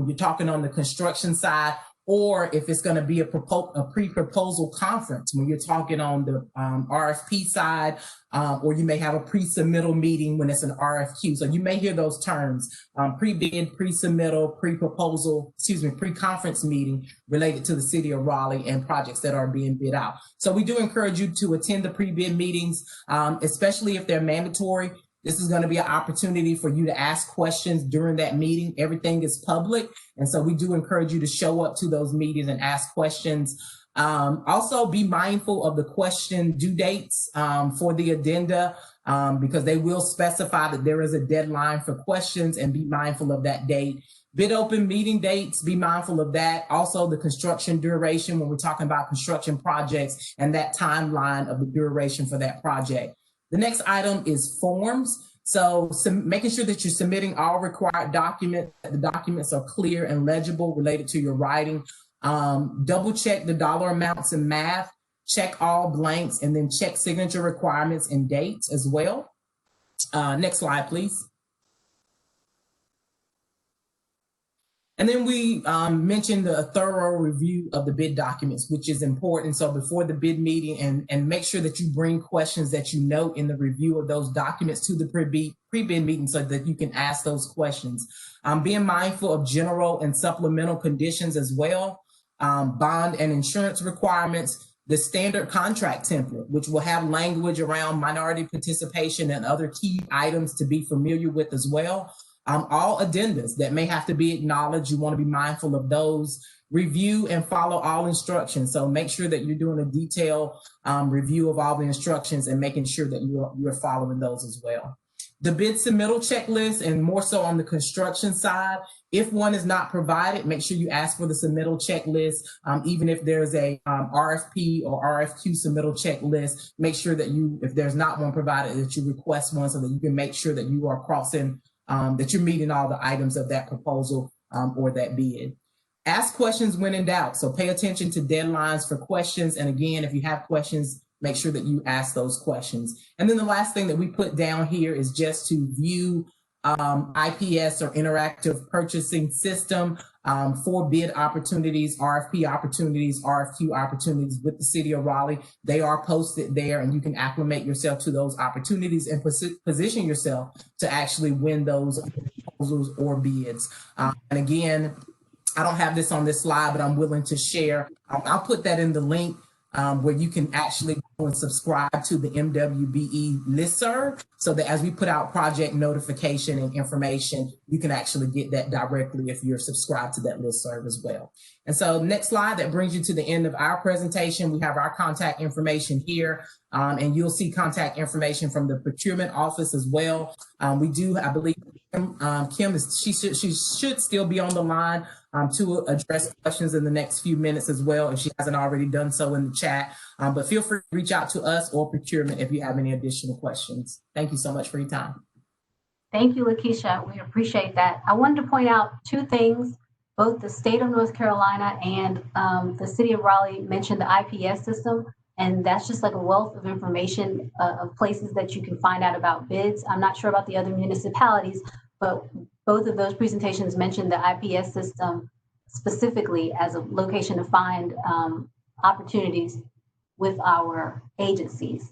you're talking on the construction side or if it's going to be a pre-proposal conference when you're talking on the RFP side, or you may have a pre-submittal meeting when it's an RFQ. So you may hear those terms, pre-bid, pre-submittal, pre-proposal, pre-conference meeting related to the city of Raleigh and projects that are being bid out. So we do encourage you to attend the pre-bid meetings, especially if they're mandatory. This is going to be an opportunity for you to ask questions during that meeting. Everything is public. And so we do encourage you to show up to those meetings and ask questions. Also be mindful of the question due dates for the addenda, because they will specify that there is a deadline for questions, and be mindful of that date. Bid open meeting dates, be mindful of that. Also the construction duration when we're talking about construction projects and that timeline of the duration for that project. The next item is forms. So making sure that you're submitting all required documents, that the documents are clear and legible related to your writing. Double check the dollar amounts and math, check all blanks, and then check signature requirements and dates as well. Next slide, please. And then we mentioned a thorough review of the bid documents, which is important. So before the bid meeting, and make sure that you bring questions that you know in the review of those documents to the pre-bid meeting so that you can ask those questions. Being mindful of general and supplemental conditions as well, bond and insurance requirements, the standard contract template, which will have language around minority participation and other key items to be familiar with as well. All addendas that may have to be acknowledged, you want to be mindful of those. Review and follow all instructions. So make sure that you're doing a detailed review of all the instructions and making sure that you're following those as well. The bid submittal checklist, and more so on the construction side, if one is not provided, make sure you ask for the submittal checklist. Even if there's a RFP or RFQ submittal checklist, make sure that if there's not one provided, that you request one so that you can make sure that you are crossing that you're meeting all the items of that proposal or that bid. Ask questions when in doubt. So pay attention to deadlines for questions. And again, if you have questions, make sure that you ask those questions. And then the last thing that we put down here is just to view IPS or interactive purchasing system for bid opportunities, RFP opportunities, RFQ opportunities with the city of Raleigh. They are posted there, and you can acclimate yourself to those opportunities and position yourself to actually win those proposals or bids. And again, I don't have this on this slide, but I'm willing to share. I'll put that in the link where you can actually go and subscribe to the MWBE listserv, so that as we put out project notification and information, you can actually get that directly if you're subscribed to that listserv as well. And so next slide, that brings you to the end of our presentation. We have our contact information here, and you'll see contact information from the procurement office as well. We do, I believe, Kim she should still be on the line to address questions in the next few minutes as well, if she hasn't already done so in the chat. But feel free to reach out to us or procurement if you have any additional questions. Thank you so much for your time. Thank you, Lakeisha. We appreciate that. I wanted to point out two things. Both the state of North Carolina and the city of Raleigh mentioned the IPS system, and that's just like a wealth of information of places that you can find out about bids. I'm not sure about the other municipalities, but both of those presentations mentioned the IPS system specifically as a location to find opportunities with our agencies.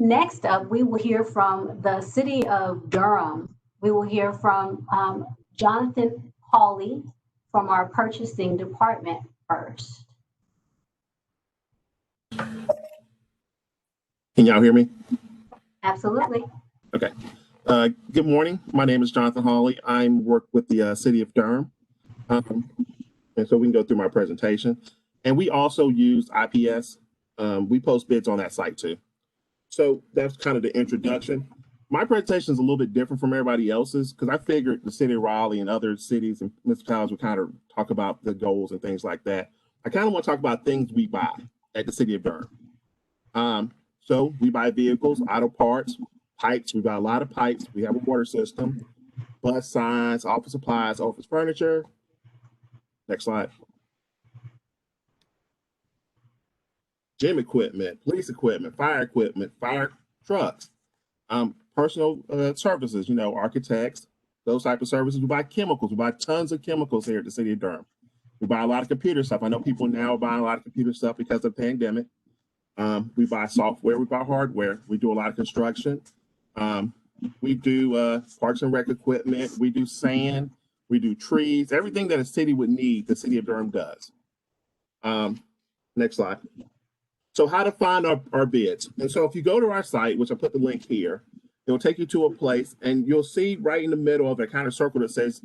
Next up, we will hear from the city of Durham. We will hear from Jonathan Hawley from our purchasing department first. Can y'all hear me? Absolutely. Okay. Good morning. My name is Jonathan Hawley. I work with the city of Durham. And so we can go through my presentation. And we also use IPS. We post bids on that site too. So that's kind of the introduction. My presentation is a little bit different from everybody else's because I figured the city of Raleigh and other cities and municipalities would kind of talk about the goals and things like that. I kind of want to talk about things we buy at the city of Durham. So we buy vehicles, auto parts, pipes. We buy a lot of pipes. We have a water system, bus signs, office supplies, office furniture. Next slide. Gym equipment, police equipment, fire trucks, personal services, architects, those type of services. We buy chemicals. We buy tons of chemicals here at the city of Durham. We buy a lot of computer stuff. I know people now are buying a lot of computer stuff because of the pandemic. We buy software, we buy hardware. We do a lot of construction. We do parks and rec equipment. We do sand. We do trees. Everything that a city would need, the city of Durham does. Next slide. So how to find our bids. And so if you go to our site, which I put the link here, it will take you to a place and you'll see right in the middle of a kind of circle that says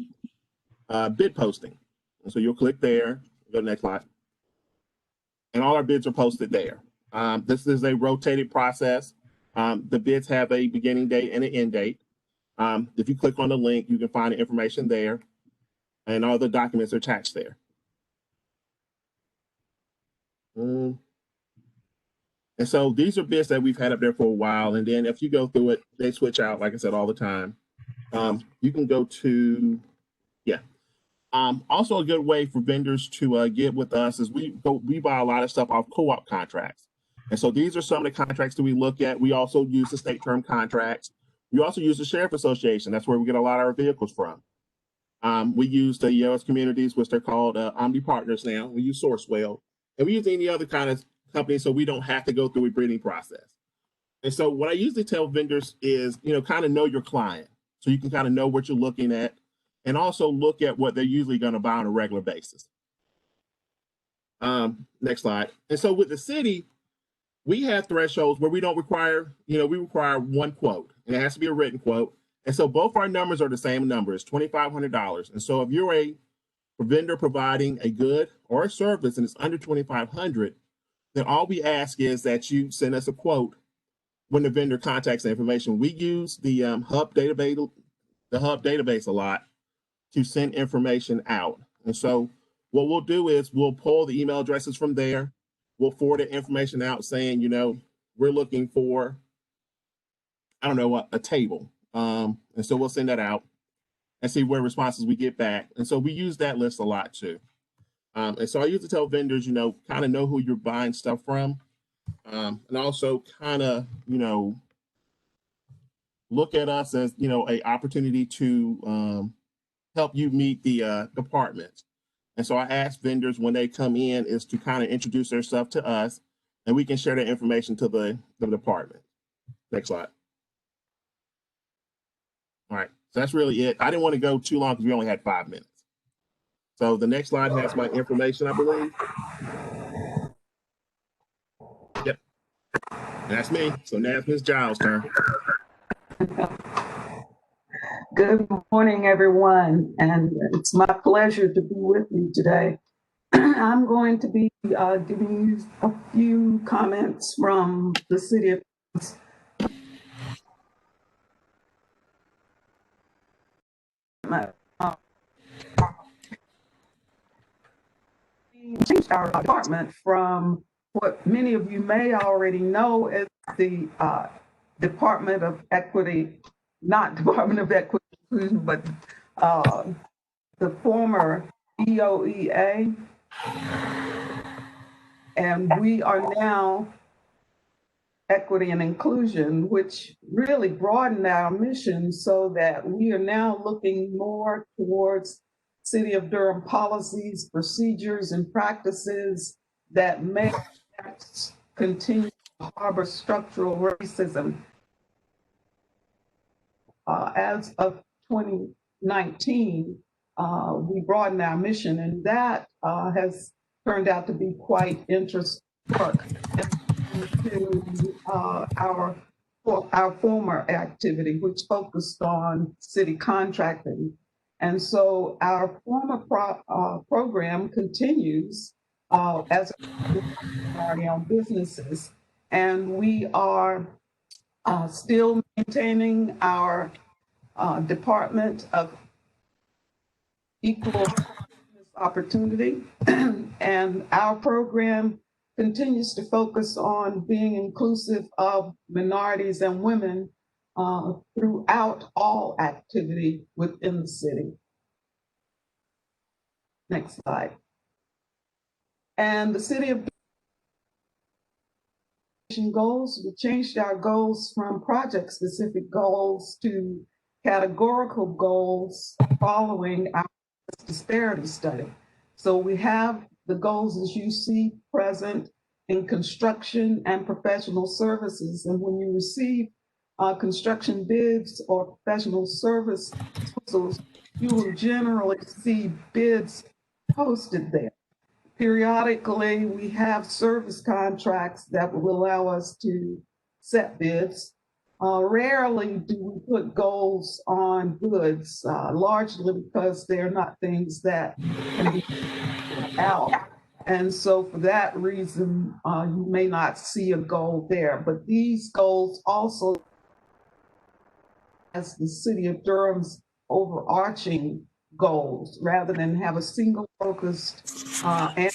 bid posting. And so you'll click there, go to the next slide. And all our bids are posted there. This is a rotated process. The bids have a beginning date and an end date. If you click on the link, you can find the information there and all the documents are attached there. And so these are bids that we've had up there for a while. And then if you go through it, they switch out, like I said, all the time. You can go to, also a good way for vendors to get with us is we buy a lot of stuff off co-op contracts. And so these are some of the contracts that we look at. We also use the state term contracts. We also use the Sheriff Association. That's where we get a lot of our vehicles from. We use the U.S. communities, which they're called Omni Partners now. We use Sourcewell. And we use any other kind of company so we don't have to go through a bidding process. And so what I usually tell vendors is, kind of know your client. So you can kind of know what you're looking at and also look at what they're usually going to buy on a regular basis. Next slide. And so with the city, we have thresholds where we don't require, we require one quote and it has to be a written quote. And so both our numbers are the same numbers, $2,500. And so if you're a vendor providing a good or a service and it's under $2,500, then all we ask is that you send us a quote when the vendor contacts the information. We use the hub database a lot to send information out. And so what we'll do is we'll pull the email addresses from there. We'll forward the information out saying, we're looking for, a table. And so we'll send that out and see what responses we get back. And so we use that list a lot too. And so I used to tell vendors, kind of know who you're buying stuff from. And also kind of, look at us as, a opportunity to help you meet the departments. And so I ask vendors when they come in is to kind of introduce their stuff to us and we can share that information to the department. Next slide. All right, so that's really it. I didn't want to go too long because we only had 5 minutes. So the next slide has my information, I believe. Yep, that's me. So now it's Ms. Giles' turn. Good morning, everyone, and it's my pleasure to be with you today. I'm going to be giving you a few comments from the city of we changed our department from what many of you may already know as the Department of Equity, not Department of Equity, but the former EOEA. And we are now Equity and Inclusion, which really broadened our mission so that we are now looking more towards City of Durham policies, procedures, and practices that may continue to harbor structural racism. As of 2019, we broadened our mission, and that has turned out to be quite interesting work to our former activity, which focused on city contracting. And so our former program continues as a minority-owned businesses, and we are still maintaining our Department of Equal Opportunity, and our program continues to focus on being inclusive of minorities and women throughout all activity within the city. Next slide. And the city of goals, we changed our goals from project-specific goals to categorical goals following our disparity study. So we have the goals as you see present in construction and professional services. And when you receive construction bids or professional service proposals, you will generally see bids posted there. Periodically, we have service contracts that will allow us to set bids. Rarely do we put goals on goods, largely because they're not things that can be out. And so for that reason, you may not see a goal there. But these goals also, as the City of Durham's overarching goals, rather than have a single focused and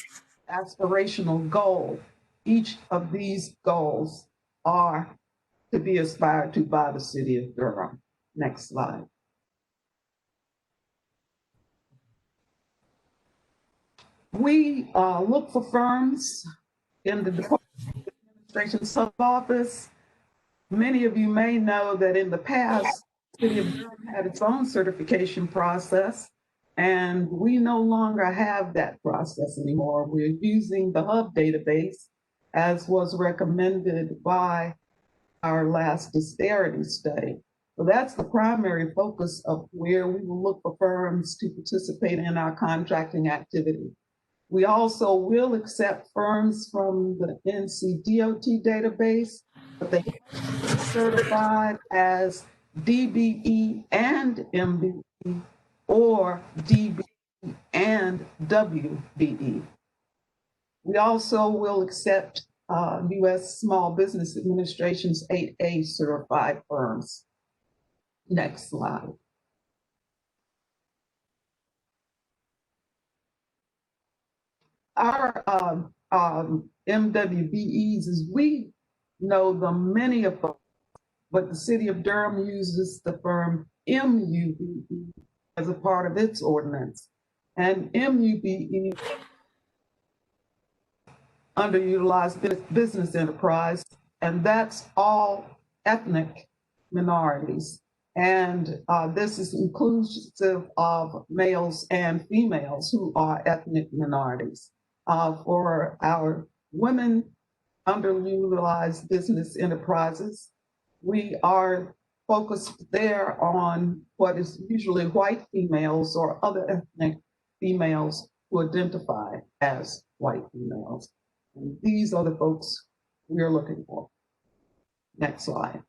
aspirational goal, each of these goals are to be aspired to by the City of Durham. Next slide. We look for firms in the Department of Administration sub-office. Many of you may know that in the past, the City of Durham had its own certification process, and we no longer have that process anymore. We're using the Hub database, as was recommended by our last disparity study. So that's the primary focus of where we will look for firms to participate in our contracting activity. We also will accept firms from the NCDOT database, but they have to be certified as DBE and MBE or DBE and WBE. We also will accept U.S. Small Business Administration's 8A certified firms. Next slide. Our MWBEs, as we know them, many of them, but the City of Durham uses the firm MUBE as a part of its ordinance. And MUBE, underutilized business enterprise, and that's all ethnic minorities. And this is inclusive of males and females who are ethnic minorities. For our women underutilized business enterprises, we are focused there on what is usually white females or other ethnic females who identify as white females. And these are the folks we are looking for. Next slide.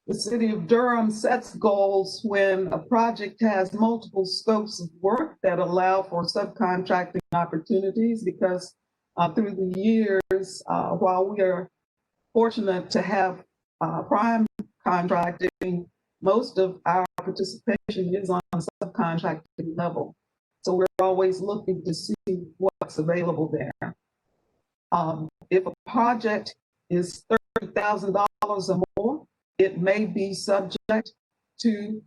The City of Durham sets goals when a project has multiple scopes of work that allow for subcontracting opportunities, because through the years, while we are fortunate to have prime contracting, most of our participation is on a subcontracting level. So we're always looking to see what's available there. If a project is $30,000 or more, it may be subject to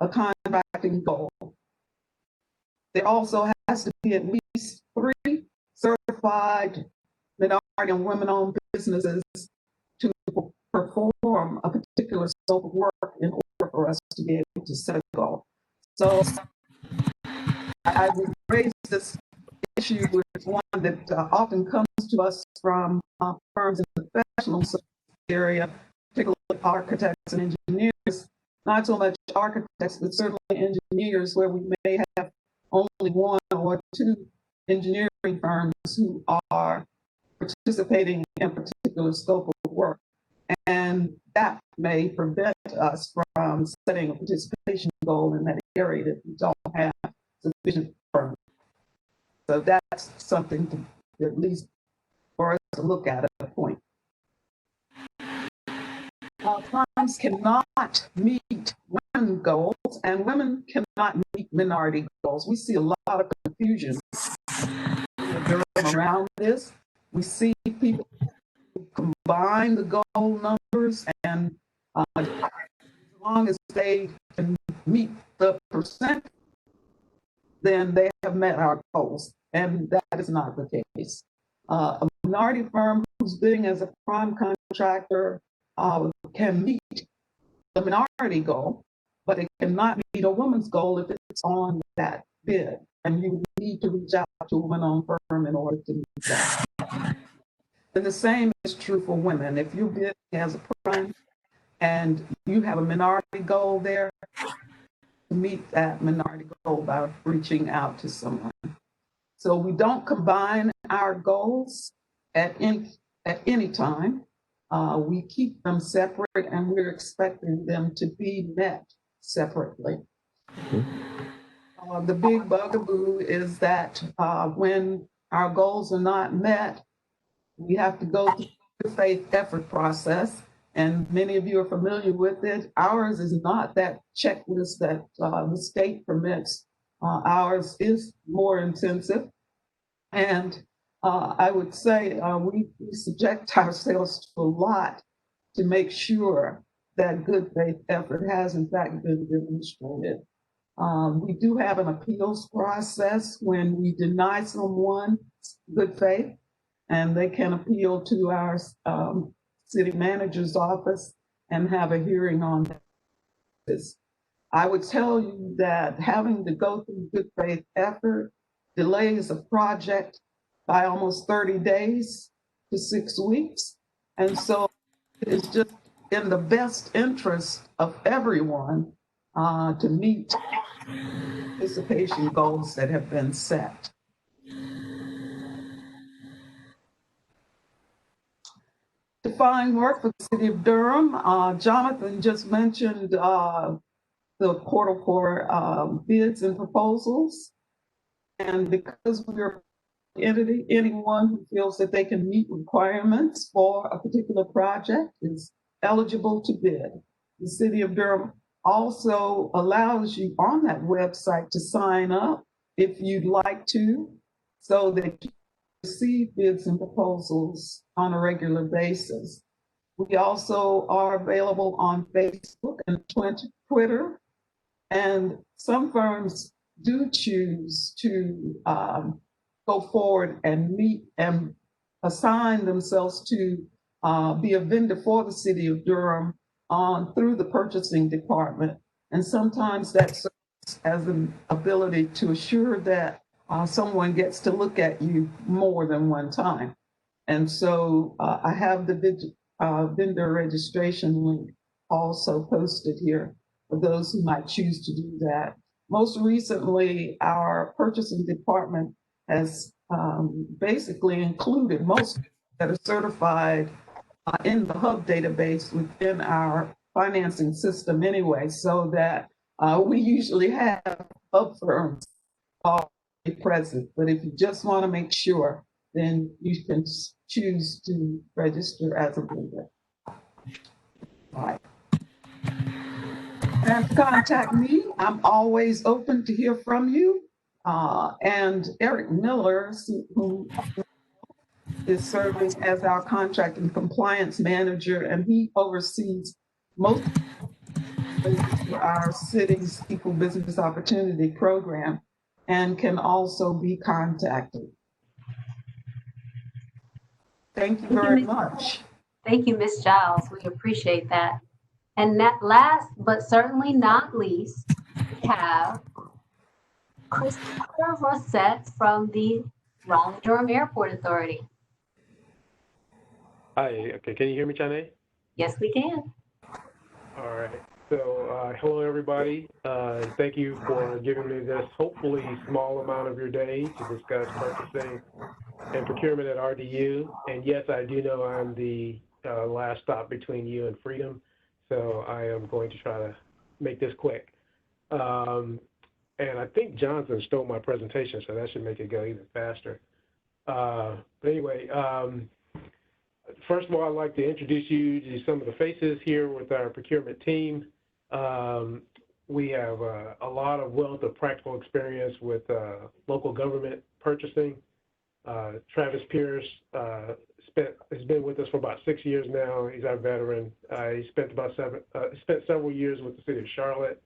a contracting goal. There also has to be at least 3 certified minority and women-owned businesses to perform a particular scope of work in order for us to be able to set a goal. So I would raise this issue with one that often comes to us from firms in the professional area, particularly architects and engineers, not so much architects, but certainly engineers, where we may have only 1 or 2 engineering firms who are participating in a particular scope of work. And that may prevent us from setting a participation goal in that area if we don't have sufficient firms. So that's something to, at least for us to look at a point. Firms cannot meet women goals, and women cannot meet minority goals. We see a lot of confusion around this. We see people combine the goal numbers, and as long as they can meet the percent, then they have met our goals, and that is not the case. A minority firm who's bidding as a prime contractor can meet the minority goal, but it cannot meet a woman's goal if it's on that bid. And you need to reach out to a women-owned firm in order to meet that. And the same is true for women. If you bid as a prime and you have a minority goal there, to meet that minority goal by reaching out to someone. So we don't combine our goals at any time. We keep them separate, and we're expecting them to be met separately. The big bugaboo is that when our goals are not met, we have to go through the faith effort process, and many of you are familiar with it. Ours is not that checklist that the state permits. Ours is more intensive, and I would say we subject ourselves to a lot to make sure that good faith effort has in fact been demonstrated. We do have an appeals process when we deny someone good faith, and they can appeal to our city manager's office and have a hearing on this. I would tell you that having to go through good faith effort delays a project by almost 30 days to 6 weeks. And so it's just in the best interest of everyone to meet participation goals that have been set. To find work for the city of Durham, Jonathan just mentioned the portal for bids and proposals. And because we're an entity, anyone who feels that they can meet requirements for a particular project is eligible to bid. The city of Durham also allows you on that website to sign up if you'd like to, so that you receive bids and proposals on a regular basis. We also are available on Facebook and Twitter, and some firms do choose to go forward and meet and assign themselves to be a vendor for the city of Durham through the purchasing department. And sometimes that serves as an ability to assure that someone gets to look at you more than one time. And so I have the vendor registration link also posted here for those who might choose to do that. Most recently, our purchasing department has basically included most that are certified in the hub database within our financing system anyway, so that we usually have hub firms already present. But if you just want to make sure, then you can choose to register as a vendor. All right. And to contact me, I'm always open to hear from you. And Eric Miller, who is serving as our contract and compliance manager, and he oversees most of our city's Equal Business Opportunity Program, and can also be contacted. Thank you very much. Thank you, Ms. Giles. We appreciate that. And last but certainly not least, we have Christopher Rossett from the Raleigh-Durham Airport Authority. Hi, okay, can you hear me, Chane? Yes, we can. All right, so hello everybody. Thank you for giving me this hopefully small amount of your day to discuss purchasing and procurement at RDU. And yes, I do know I'm the last stop between you and freedom, so I am going to try to make this quick. And I think Johnson stole my presentation, so that should make it go even faster. But anyway, first of all, I'd like to introduce you to some of the faces here with our procurement team. We have a lot of wealth of practical experience with local government purchasing. Travis Pierce has been with us for about 6 years now. He's our veteran. He spent several years with the city of Charlotte.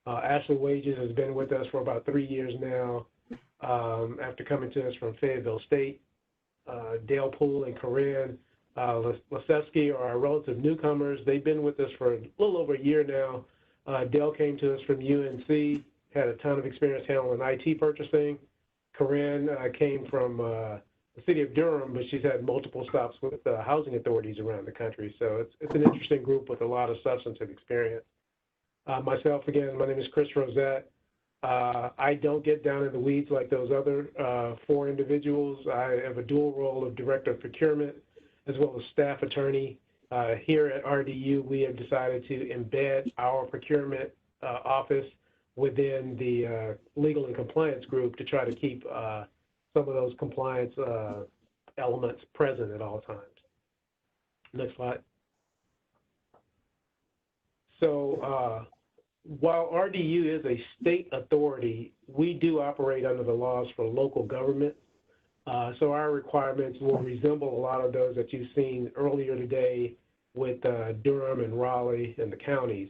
Ashley Wages has been with us for about 3 years now, after coming to us from Fayetteville State. Dale Poole and Corinne Lasevsky are our relative newcomers. They've been with us for a little over a year now, Dell came to us from UNC, had a ton of experience handling IT purchasing. Corinne came from the city of Durham, but she's had multiple stops with housing authorities around the country. So it's an interesting group with a lot of substantive experience. Myself, again, my name is Chris Rosette. I don't get down in the weeds like those other 4 individuals. I have a dual role of Director of Procurement as well as staff attorney. Here at RDU, we have decided to embed our procurement office within the legal and compliance group to try to keep some of those compliance elements present at all times. Next slide. So while RDU is a state authority, we do operate under the laws for local government. So our requirements will resemble a lot of those that you've seen earlier today with Durham and Raleigh and the counties.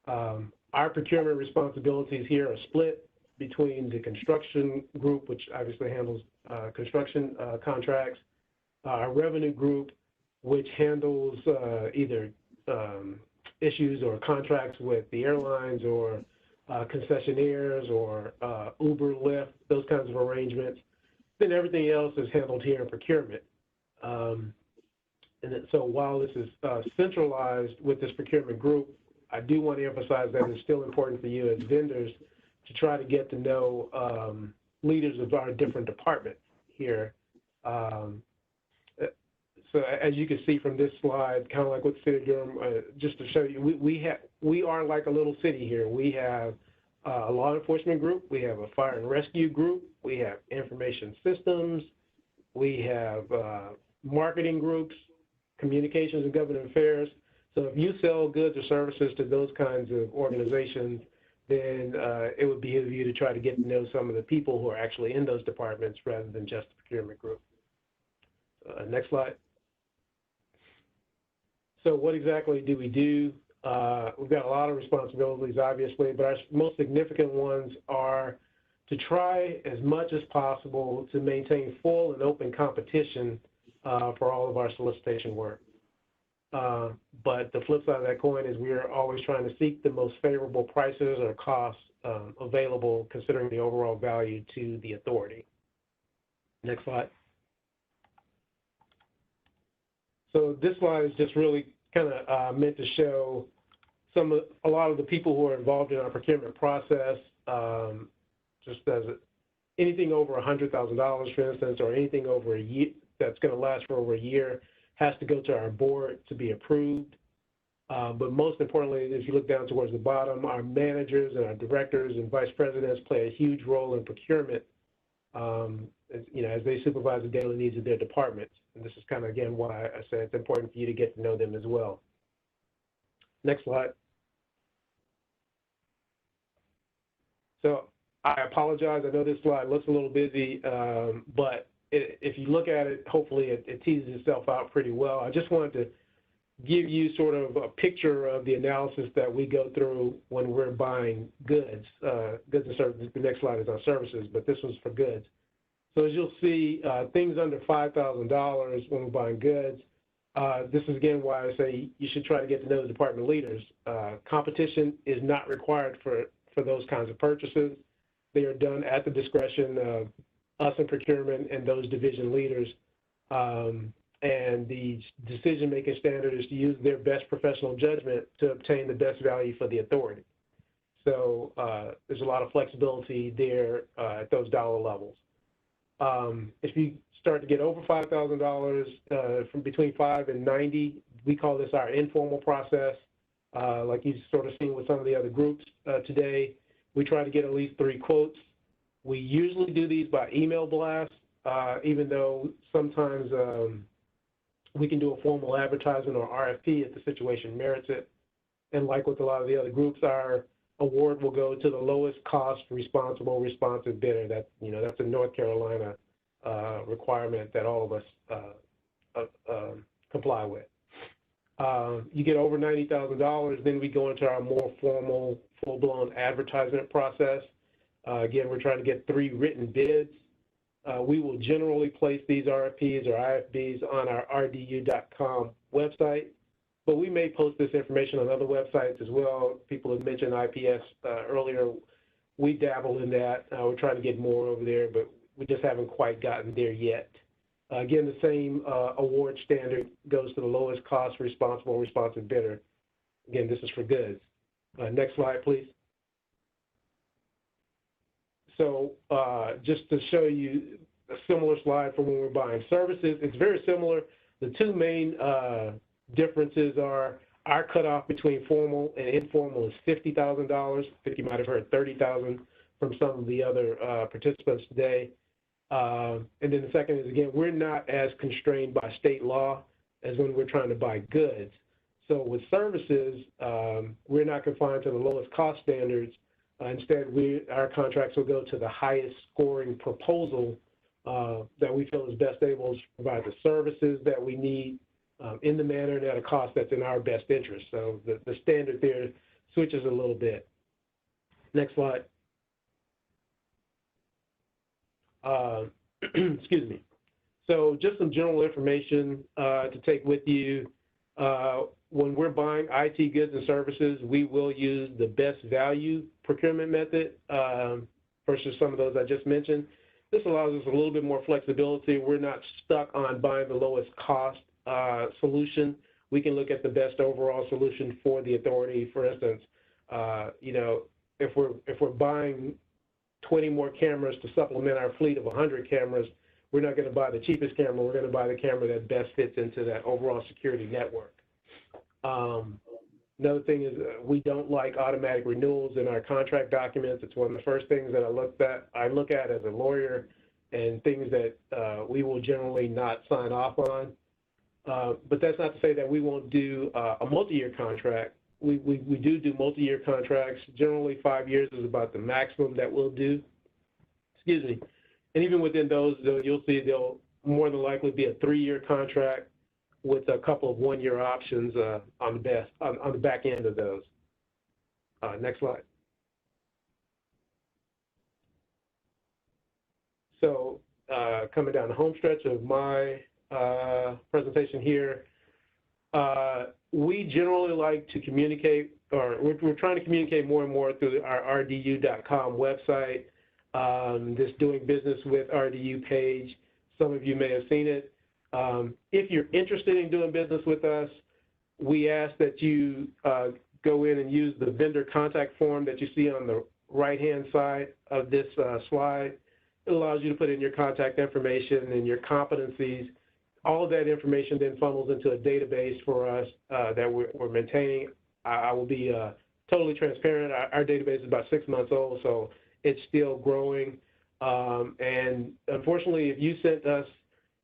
Our procurement responsibilities here are split between the construction group, which obviously handles construction contracts, our revenue group, which handles either issues or contracts with the airlines or concessionaires or Uber, Lyft, those kinds of arrangements. Then everything else is handled here in procurement. And so while this is centralized with this procurement group, I do want to emphasize that it's still important for you as vendors to try to get to know leaders of our different departments here. So as you can see from this slide, kind of like what the city of Durham, just to show you, we are like a little city here. We have a law enforcement group, we have a fire and rescue group, we have information systems, we have marketing groups, communications and government affairs. So if you sell goods or services to those kinds of organizations, then it would behoove you to try to get to know some of the people who are actually in those departments rather than just the procurement group. Next slide. So what exactly do we do? We've got a lot of responsibilities, obviously, but our most significant ones are to try as much as possible to maintain full and open competition for all of our solicitation work. But the flip side of that coin is we are always trying to seek the most favorable prices or costs available considering the overall value to the authority. Next slide. So this slide is just really kind of meant to show a lot of the people who are involved in our procurement process, just as anything over $100,000, for instance, or anything over a year that's going to last for over a year has to go to our board to be approved. But most importantly, if you look down towards the bottom, our managers and our directors and vice presidents play a huge role in procurement, as they supervise the daily needs of their departments. And this is kind of, again, why I said it's important for you to get to know them as well. Next slide. So I apologize. I know this slide looks a little busy, but if you look at it, hopefully it teases itself out pretty well. I just wanted to give you sort of a picture of the analysis that we go through when we're buying goods, goods and services. The next slide is on services, but this one's for goods. So as you'll see, things under $5,000 when we're buying goods, this is again why I say you should try to get to know the department leaders. Competition is not required for those kinds of purchases. They are done at the discretion of us in procurement and those division leaders. And the decision-making standard is to use their best professional judgment to obtain the best value for the authority. So there's a lot of flexibility there at those dollar levels. If you start to get over $5,000, from between 5 and 90, we call this our informal process. Like you've sort of seen with some of the other groups today, we try to get at least 3 quotes. We usually do these by email blast, even though sometimes we can do a formal advertisement or RFP if the situation merits it. And like with a lot of the other groups, our award will go to the lowest cost responsive bidder. That's a North Carolina requirement that all of us comply with. You get over $90,000, then we go into our more formal, full-blown advertisement process. Again, we're trying to get 3 written bids. We will generally place these RFPs or IFBs on our rdu.com website. but we may post this information on other websites as well. People have mentioned IPS earlier. We dabble in that. We're trying to get more over there, but we just haven't quite gotten there yet. Again, the same award standard goes to the lowest cost, responsible, responsive bidder. Again, this is for goods. Next slide, please. So just to show you a similar slide for when we're buying services, it's very similar. The two main differences are our cutoff between formal and informal is $50,000. I think you might have heard $30,000 from some of the other participants today. And then the second is, again, we're not as constrained by state law as when we're trying to buy goods. So with services, we're not confined to the lowest cost standards. Instead, our contracts will go to the highest scoring proposal that we feel is best able to provide the services that we need in the manner and at a cost that's in our best interest. So the standard there switches a little bit. Next slide. Excuse me. So just some general information to take with you. When we're buying IT goods and services, we will use the best value procurement method versus some of those I just mentioned. This allows us a little bit more flexibility. We're not stuck on buying the lowest cost solution. We can look at the best overall solution for the authority. For instance, you know, if we're buying 20 more cameras to supplement our fleet of 100 cameras, we're not going to buy the cheapest camera. We're going to buy the camera that best fits into that overall security network. Another thing is we don't like automatic renewals in our contract documents. It's one of the first things that I look at as a lawyer, and things that we will generally not sign off on. But that's not to say that we won't do a multi-year contract. We do multi-year contracts. Generally, 5 years is about the maximum that we'll do. Excuse me. And even within those, you'll see there'll more than likely be a 3-year contract with a couple of 1-year options on the back end of those. Next slide. So coming down the home stretch of my presentation here, we generally like to communicate, or we're trying to communicate more and more through our rdu.com website, this doing business with RDU page. Some of you may have seen it. If you're interested in doing business with us, we ask that you go in and use the vendor contact form that you see on the right-hand side of this slide. It allows you to put in your contact information and your competencies. All of that information then funnels into a database for us that we're maintaining. I will be totally transparent. Our database is about 6 months old, so it's still growing. And unfortunately, if you sent us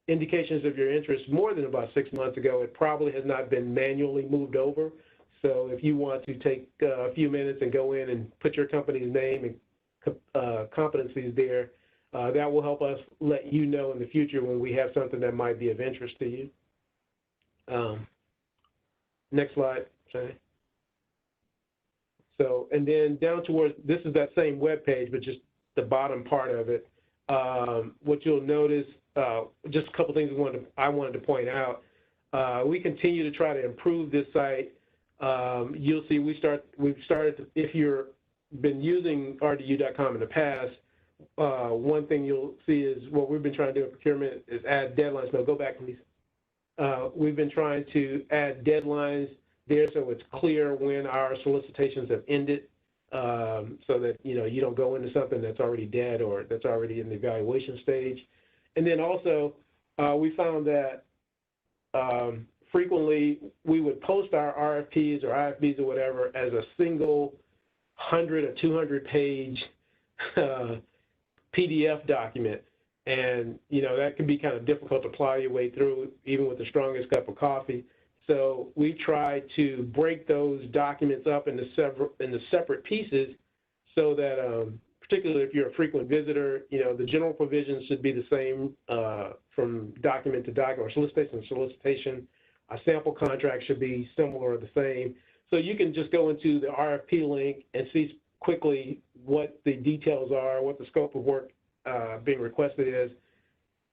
indications of your interest more than about 6 months ago, it probably has not been manually moved over. So if you want to take a few minutes and go in and put your company's name and competencies there, that will help us let you know in the future when we have something that might be of interest to you. Next slide, Shane. So, and then down towards, this is that same web page, but just the bottom part of it. What you'll notice, just a couple things I wanted to point out. We continue to try to improve this site. You'll see we've started, if you've been using rdu.com in the past, one thing you'll see is what we've been trying to do in procurement is add deadlines. No, go back, please. We've been trying to add deadlines there so it's clear when our solicitations have ended, so that you don't go into something that's already dead or that's already in the evaluation stage. And then also, we found that frequently we would post our RFPs or IFBs or whatever as a single 100 or 200 page PDF document. And, that can be kind of difficult to plow your way through, even with the strongest cup of coffee. So we try to break those documents up into separate pieces so that, particularly if you're a frequent visitor, the general provisions should be the same from document to document, or solicitation to solicitation. A sample contract should be similar or the same. So you can just go into the RFP link and see quickly what the details are, what the scope of work being requested is.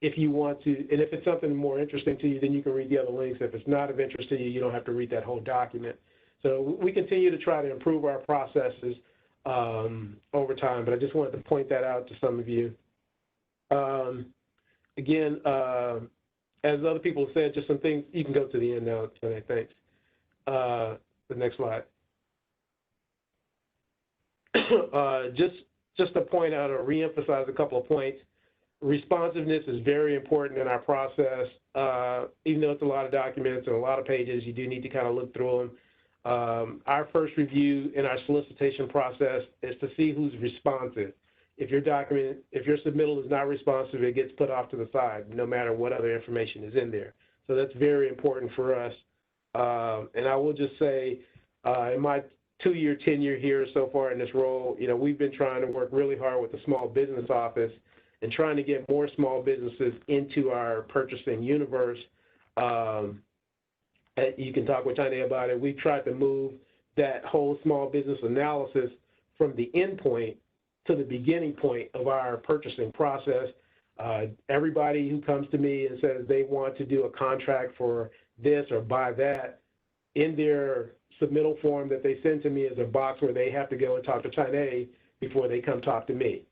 if you want to, and if it's something more interesting to you, then you can read the other links. If it's not of interest to you, you don't have to read that whole document. So we continue to try to improve our processes over time, but I just wanted to point that out to some of you. Again, as other people have said, just some things, you can go to the end now, Tony, thanks. The next slide. Just to point out or reemphasize a couple of points. Responsiveness is very important in our process. Even though it's a lot of documents and a lot of pages, you do need to kind of look through them. Our first review in our solicitation process is to see who's responsive. If your submittal is not responsive, it gets put off to the side, no matter what other information is in there. So that's very important for us. And I will just say, in my 2-year tenure here so far in this role, we've been trying to work really hard with the small business office and trying to get more small businesses into our purchasing universe. You can talk with Tanya about it. We've tried to move that whole small business analysis from the end point to the beginning point of our purchasing process. Everybody who comes to me and says they want to do a contract for this or buy that, in their submittal form that they send to me is a box where they have to go and talk to China before they come talk to me.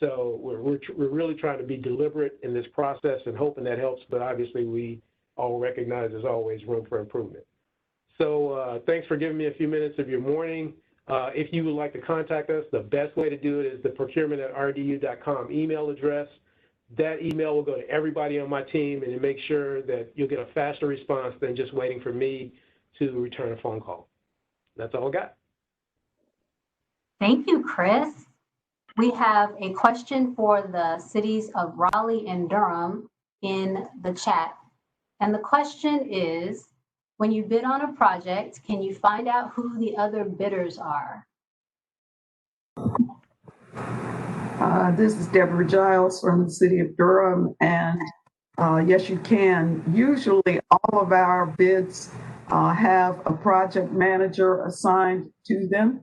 So we're really trying to be deliberate in this process and hoping that helps, but obviously we all recognize there's always room for improvement. So thanks for giving me a few minutes of your morning. If you would like to contact us, the best way to do it is the procurement@rdu.com email address. That email will go to everybody on my team and make sure that you'll get a faster response than just waiting for me to return a phone call. That's all I got. Thank you, Chris. We have a question for the cities of Raleigh and Durham in the chat. And the question is, when you bid on a project, can you find out who the other bidders are? This is Deborah Giles from the city of Durham, and yes, you can. Usually all of our bids have a project manager assigned to them,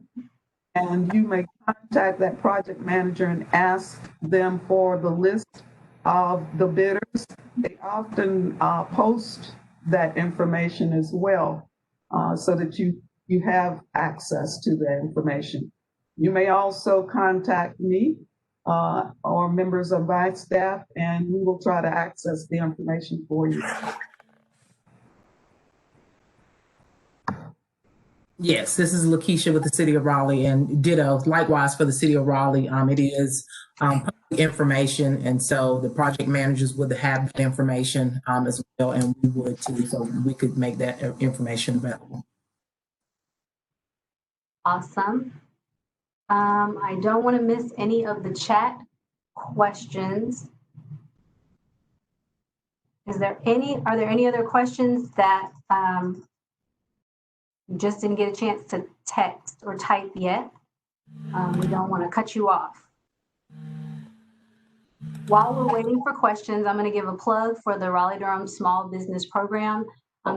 and you may contact that project manager and ask them for the list of the bidders. They often post that information as well, so that you have access to that information. You may also contact me or members of my staff, and we will try to access the information for you. Yes, this is Lakeisha with the City of Raleigh, and ditto, likewise for the City of Raleigh. It is public information, and so the project managers would have that information as well, and we would too, so we could make that information available. Awesome. I don't want to miss any of the chat questions. Are there any other questions that you just didn't get a chance to text or type yet? We don't want to cut you off. While we're waiting for questions, I'm going to give a plug for the Raleigh-Durham Small Business Program.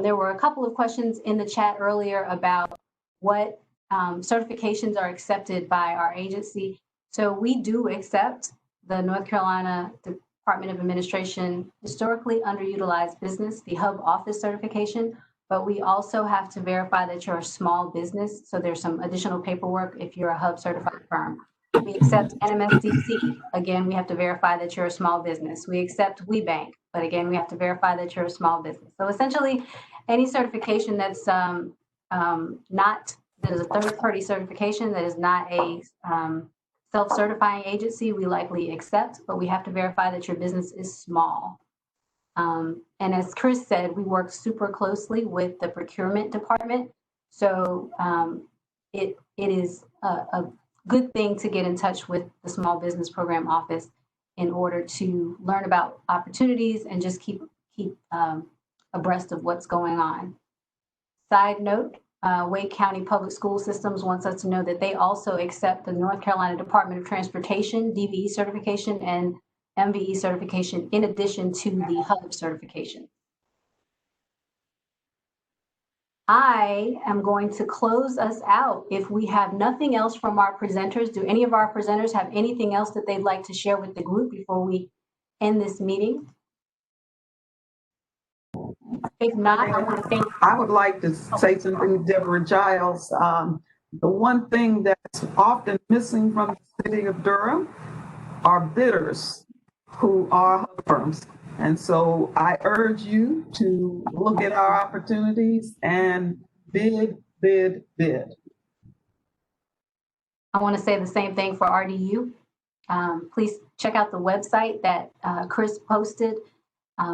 There were a couple of questions in the chat earlier about what certifications are accepted by our agency. So we do accept the North Carolina Department of Administration Historically Underutilized Business, the Hub Office certification, but we also have to verify that you're a small business. So there's some additional paperwork if you're a Hub certified firm. We accept NMSDC. Again, we have to verify that you're a small business. We accept WeBank, but again, we have to verify that you're a small business. So essentially, any certification that's that is a third-party certification, that is not a self-certifying agency, we likely accept, but we have to verify that your business is small. And as Chris said, we work super closely with the procurement department. So it is a good thing to get in touch with the Small Business Program Office in order to learn about opportunities and just keep abreast of what's going on. Side note, Wake County Public School Systems wants us to know that they also accept the North Carolina Department of Transportation DVE certification and MVE certification in addition to the Hub certification. I am going to close us out. If we have nothing else from our presenters, do any of our presenters have anything else that they'd like to share with the group before we end this meeting? If not, I want to thank. I would like to say something, Deborah Giles. The one thing that's often missing from the city of Durham are bidders who are hub firms. And so I urge you to look at our opportunities and bid, bid, bid. I want to say the same thing for RDU. Please check out the website that Chris posted,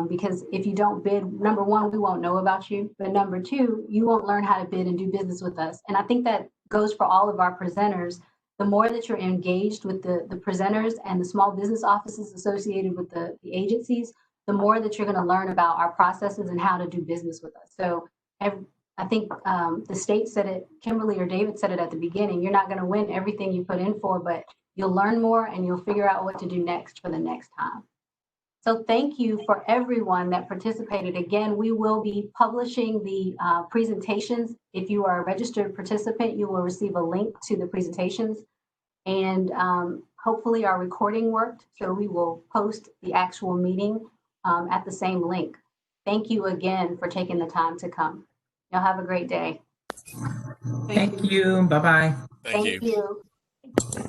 because if you don't bid, number one, we won't know about you, but number two, you won't learn how to bid and do business with us. And I think that goes for all of our presenters. The more that you're engaged with the presenters and the small business offices associated with the agencies, the more that you're going to learn about our processes and how to do business with us. So I think the state said it, Kimberly or David said it at the beginning, you're not going to win everything you put in for, but you'll learn more and you'll figure out what to do next for the next time. So thank you for everyone that participated. Again, we will be publishing the presentations. If you are a registered participant, you will receive a link to the presentations. And hopefully our recording worked, so we will post the actual meeting at the same link. Thank you again for taking the time to come. Y'all have a great day. Thank you. Bye-bye. Thank you. Thank you.